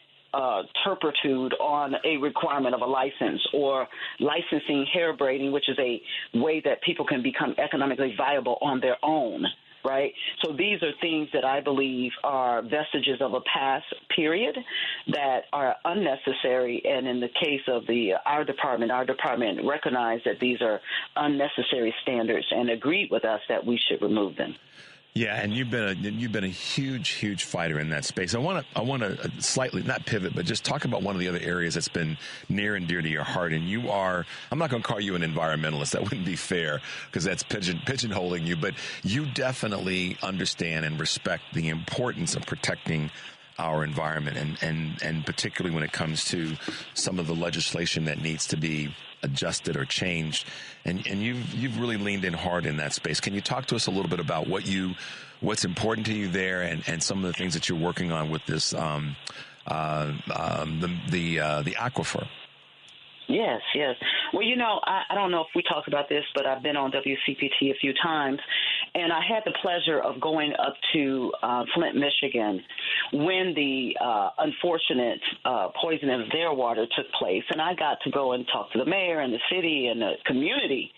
turpitude on a requirement of a license, or licensing hair braiding, which is a way that people can become economically viable on their own, right? So these are things that I believe are vestiges of a past period that are unnecessary. And in the case of our department recognized that these are unnecessary standards and agreed with us that we should remove them. Yeah, and you've been a huge fighter in that space. I want to slightly not pivot, but just talk about one of the other areas that's been near and dear to your heart. And you are, I'm not going to call you an environmentalist. That wouldn't be fair, because that's pigeonholing you. But you definitely understand and respect the importance of protecting our environment, and particularly when it comes to some of the legislation that needs to be adjusted or changed, and you've really leaned in hard in that space. Can you talk to us a little bit about what's important to you there, and some of the things that you're working on with this the aquifer? Yes. Well, I don't know if we talked about this, but I've been on WCPT a few times, and I had the pleasure of going up to Flint, Michigan, when the unfortunate poisoning of their water took place. And I got to go and talk to the mayor and the city and the community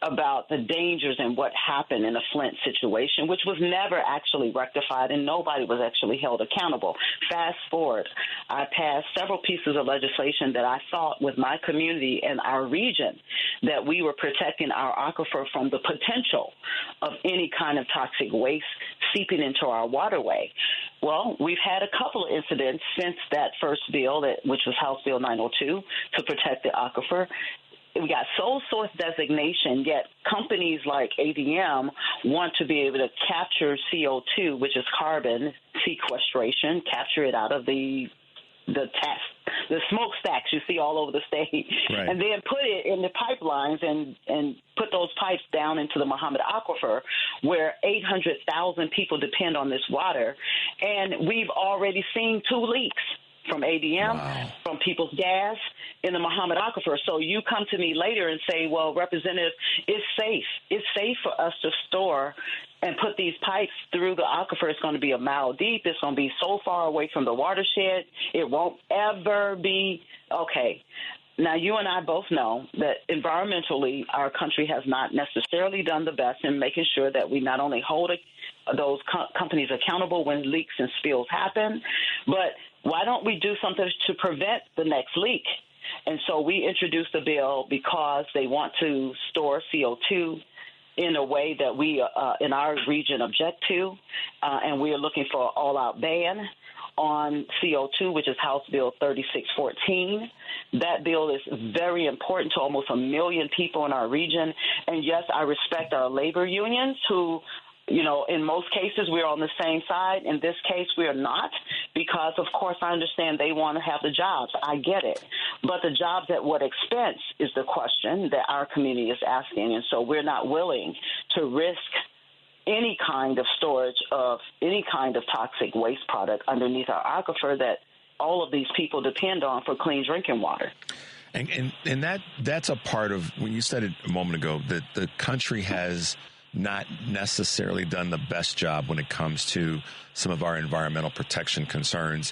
about the dangers and what happened in the Flint situation, which was never actually rectified, and nobody was actually held accountable. Fast forward, I passed several pieces of legislation that I thought with my community and our region that we were protecting our aquifer from the potential of any kind of toxic waste seeping into our waterway. Well, we've had a couple of incidents since that first bill, which was House Bill 902, to protect the aquifer. We got sole source designation, yet companies like ADM want to be able to capture CO2, which is carbon sequestration, capture it out of the smokestacks you see all over the state, right, and then put it in the pipelines and put those pipes down into the Muhammad Aquifer, where 800,000 people depend on this water. And we've already seen 2 leaks from ADM, wow, from People's Gas in the Muhammad Aquifer. So you come to me later and say, well, Representative, it's safe. It's safe for us to store and put these pipes through the aquifer. It's going to be a mile deep. It's going to be so far away from the watershed. It won't ever be okay. Now, you and I both know that environmentally, our country has not necessarily done the best in making sure that we not only hold those companies accountable when leaks and spills happen, but why don't we do something to prevent the next leak? And so we introduced a bill because they want to store CO2 in a way that we in our region object to, and we are looking for an all-out ban on CO2, which is House Bill 3614. That bill is very important to almost 1 million people in our region. And, yes, I respect our labor unions who, in most cases we're on the same side. In this case, we are not, because, of course, I understand they want to have the jobs. I get it. But the jobs at what expense is the question that our community is asking. And so we're not willing to risk any kind of storage of any kind of toxic waste product underneath our aquifer that all of these people depend on for clean drinking water. And that's a part of, when you said it a moment ago, that the country has not necessarily done the best job when it comes to some of our environmental protection concerns.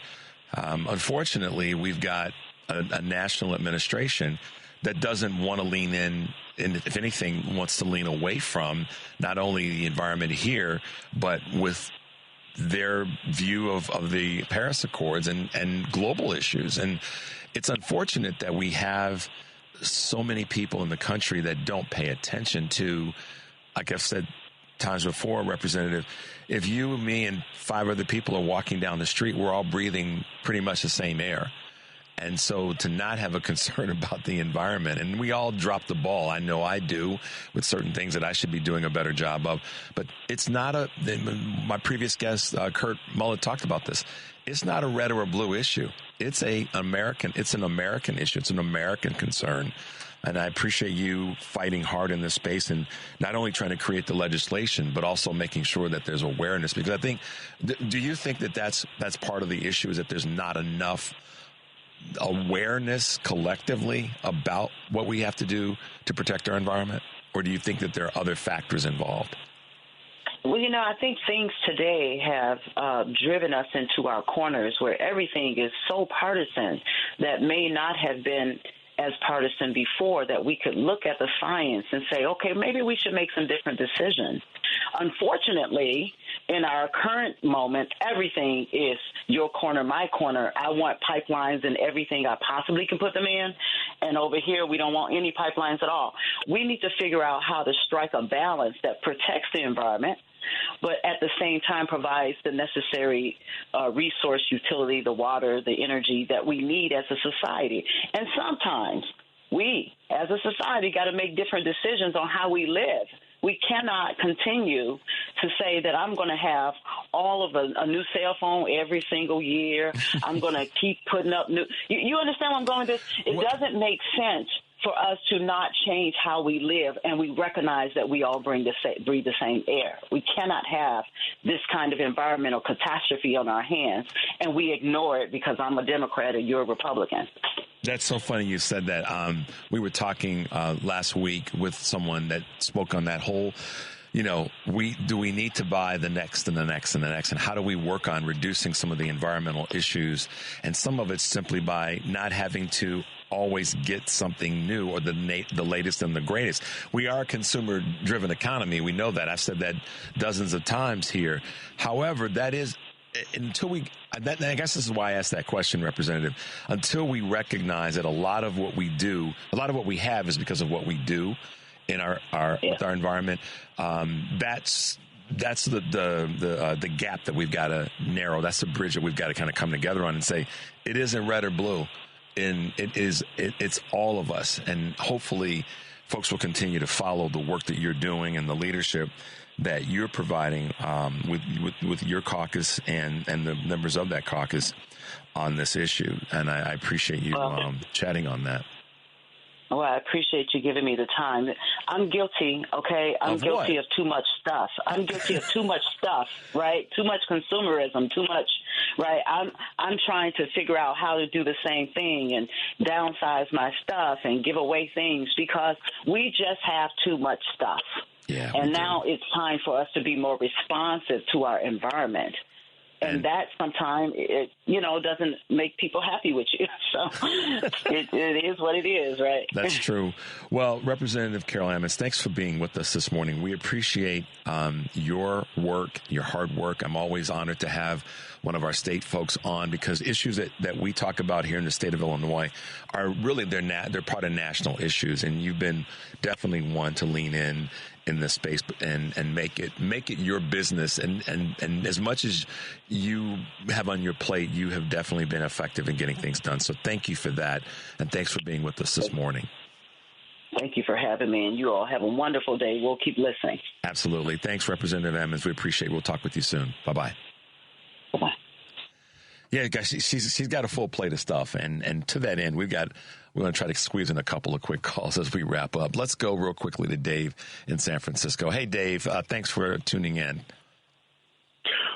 Unfortunately, we've got a national administration that doesn't want to lean in, and if anything, wants to lean away from not only the environment here, but with their view of the Paris Accords and global issues. And it's unfortunate that we have so many people in the country that don't pay attention to, like I've said times before, Representative, if you and me and 5 other people are walking down the street, we're all breathing pretty much the same air. And so to not have a concern about the environment, and we all drop the ball. I know I do with certain things that I should be doing a better job of. But it's not my previous guest, Kurt Mullet, talked about this. It's not a red or a blue issue. It's an American issue. It's an American concern. And I appreciate you fighting hard in this space and not only trying to create the legislation, but also making sure that there's awareness. Because I think, do you think that that's part of the issue, is that there's not enough awareness collectively about what we have to do to protect our environment? Or do you think that there are other factors involved? Well, I think things today have driven us into our corners where everything is so partisan that may not have been as partisan before, that we could look at the science and say, okay, maybe we should make some different decisions. Unfortunately, in our current moment, everything is your corner, my corner. I want pipelines and everything I possibly can put them in. And over here, we don't want any pipelines at all. We need to figure out how to strike a balance that protects the environment, but at the same time provides the necessary resource utility, the water, the energy that we need as a society. And sometimes we, as a society, got to make different decisions on how we live. We cannot continue to say that I'm going to have all of a new cell phone every single year. I'm going to keep putting up new. You understand where I'm going with this? It doesn't make sense for us to not change how we live, and we recognize that we all breathe the same air. We cannot have this kind of environmental catastrophe on our hands, and we ignore it because I'm a Democrat and you're a Republican. That's so funny you said that. We were talking last week with someone that spoke on that whole, we need to buy the next and the next and the next, and how do we work on reducing some of the environmental issues? And some of it's simply by not having to always get something new or the latest and the greatest. We are a consumer-driven economy. We know that. I've said that dozens of times here. However, that is I guess this is why I asked that question, Representative, until we recognize that a lot of what we have is because of what we do in with our environment. That's the gap that we've got to narrow. That's the bridge that we've got to kind of come together on and say, it isn't red or blue. And it's all of us. And hopefully folks will continue to follow the work that you're doing and the leadership that you're providing with your caucus and the members of that caucus on this issue. And I appreciate you chatting on that. Well, I appreciate you giving me the time. I'm guilty, okay? I'm guilty of too much stuff. I'm guilty of too much stuff, right? Too much consumerism, too much, right? I'm trying to figure out how to do the same thing and downsize my stuff and give away things because we just have too much stuff. Yeah, and now it's time for us to be more responsive to our environment. And that sometimes, doesn't make people happy with you. So it is what it is, right? That's true. Well, Representative Carol Ammons, thanks for being with us this morning. We appreciate your work, your hard work. I'm always honored to have one of our state folks on because issues that we talk about here in the state of Illinois are really, they're part of national issues. And you've been definitely one to lean in this space and make it your business. And as much as you have on your plate, you have definitely been effective in getting things done. So thank you for that. And thanks for being with us this morning. Thank you for having me, and you all have a wonderful day. We'll keep listening. Absolutely. Thanks, Representative Ammons. We appreciate it. We'll talk with you soon. Bye-bye. Bye-bye. Yeah, guys, she's got a full plate of stuff. And to that end, we're going to try to squeeze in a couple of quick calls as we wrap up. Let's go real quickly to Dave in San Francisco. Hey, Dave, thanks for tuning in.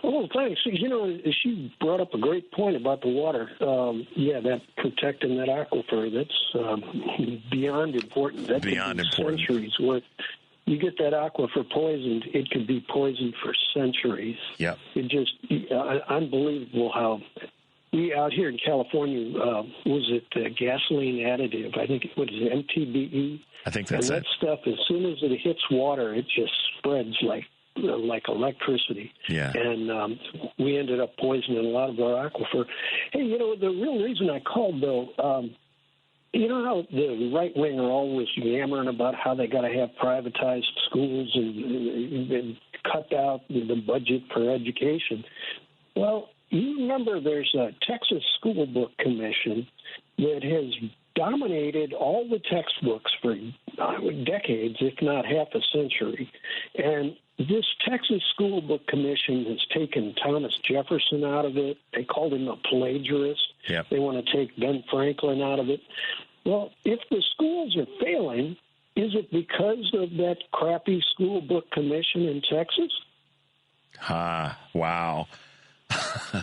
Oh, thanks. She brought up a great point about the water. That protecting that aquifer, that's beyond important. That beyond important. Centuries. Where you get that aquifer poisoned, it could be poisoned for centuries. Yep. It just unbelievable how we out here in California, was it gasoline additive? I think, what is it, MTBE? I think that's it. And that stuff, as soon as it hits water, it just spreads like electricity. Yeah. And we ended up poisoning a lot of our aquifer. Hey, the real reason I called, though, you know how the right wing are always yammering about how they got to have privatized schools and cut out the budget for education? Well, you remember there's a Texas School Book Commission that has dominated all the textbooks for decades, if not half a century. And this Texas School Book Commission has taken Thomas Jefferson out of it. They called him a plagiarist. Yep. They want to take Ben Franklin out of it. Well, if the schools are failing, is it because of that crappy School Book Commission in Texas? Wow.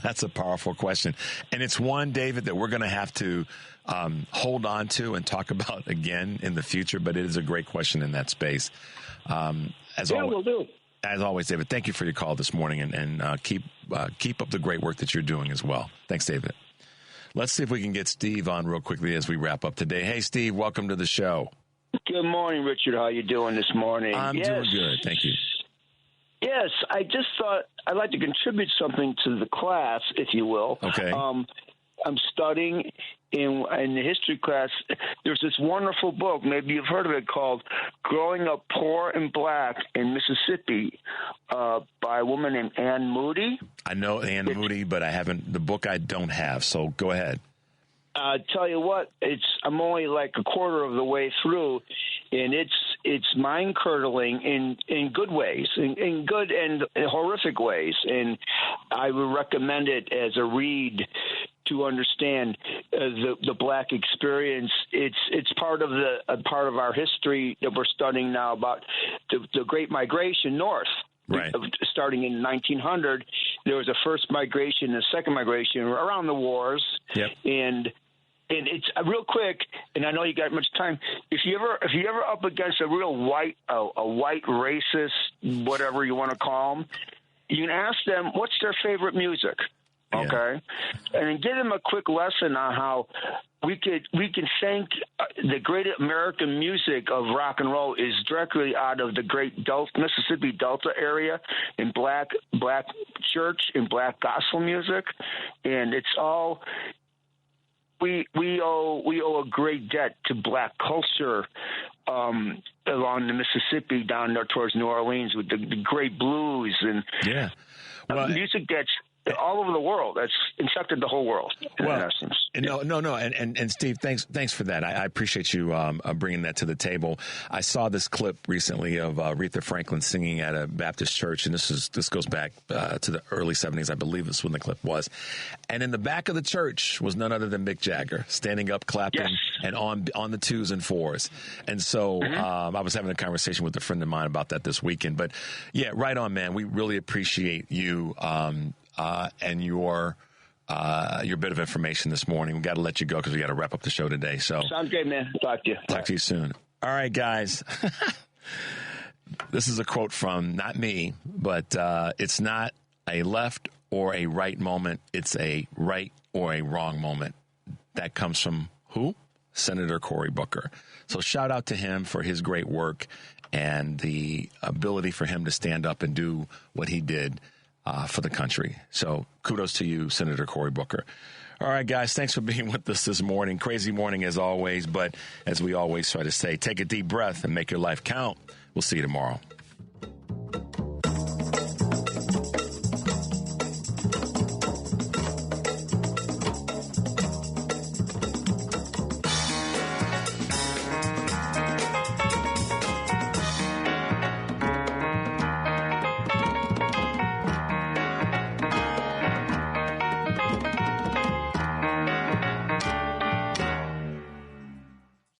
That's a powerful question. And it's one, David, that we're going to have to hold on to and talk about again in the future, but it is a great question in that space. We'll do. As always, David, thank you for your call this morning, and keep up the great work that you're doing as well. Thanks, David. Let's see if we can get Steve on real quickly as we wrap up today. Hey, Steve, welcome to the show. Good morning, Richard. How you doing this morning? I'm doing good. Thank you. Yes, I just thought I'd like to contribute something to the class, if you will. Okay. I'm studying in the history class. There's this wonderful book, maybe you've heard of it, called Growing Up Poor and Black in Mississippi by a woman named Ann Moody. I know Ann Moody, but the book I don't have, so go ahead. Tell you what, I'm only like a quarter of the way through, and it's mind curdling in good ways, in good and horrific ways, and I would recommend it as a read to understand the black experience. It's part of our history that we're studying now about the Great Migration north. Right. Starting in 1900, there was a first migration, a second migration around the wars. Yep. And it's real quick, and I know you got much time. If you ever up against a real white racist, whatever you want to call them, you can ask them what's their favorite music. Okay, and then give them a quick lesson on how we can thank the great American music of rock and roll is directly out of the great Mississippi Delta area in black church and black gospel music, and it's all. We owe a great debt to black culture along the Mississippi down there towards New Orleans with the great blues and music that's all over the world. That's infected the whole world. In essence. No. And Steve, thanks for that. I appreciate you bringing that to the table. I saw this clip recently of Aretha Franklin singing at a Baptist church, and this goes back to the early 70s, I believe is when the clip was. And in the back of the church was none other than Mick Jagger, standing up, clapping, and on the twos and fours. And so I was having a conversation with a friend of mine about that this weekend. But yeah, right on, man. We really appreciate you and your bit of information this morning. We got to let you go because we got to wrap up the show today. So sounds good, man. Talk to you soon. All right, guys. This is a quote from not me, but it's not a left or a right moment. It's a right or a wrong moment. That comes from who? Senator Cory Booker. So shout out to him for his great work and the ability for him to stand up and do what he did for the country. So kudos to you, Senator Cory Booker. All right, guys, thanks for being with us this morning. Crazy morning as always, but as we always try to say, take a deep breath and make your life count. We'll see you tomorrow.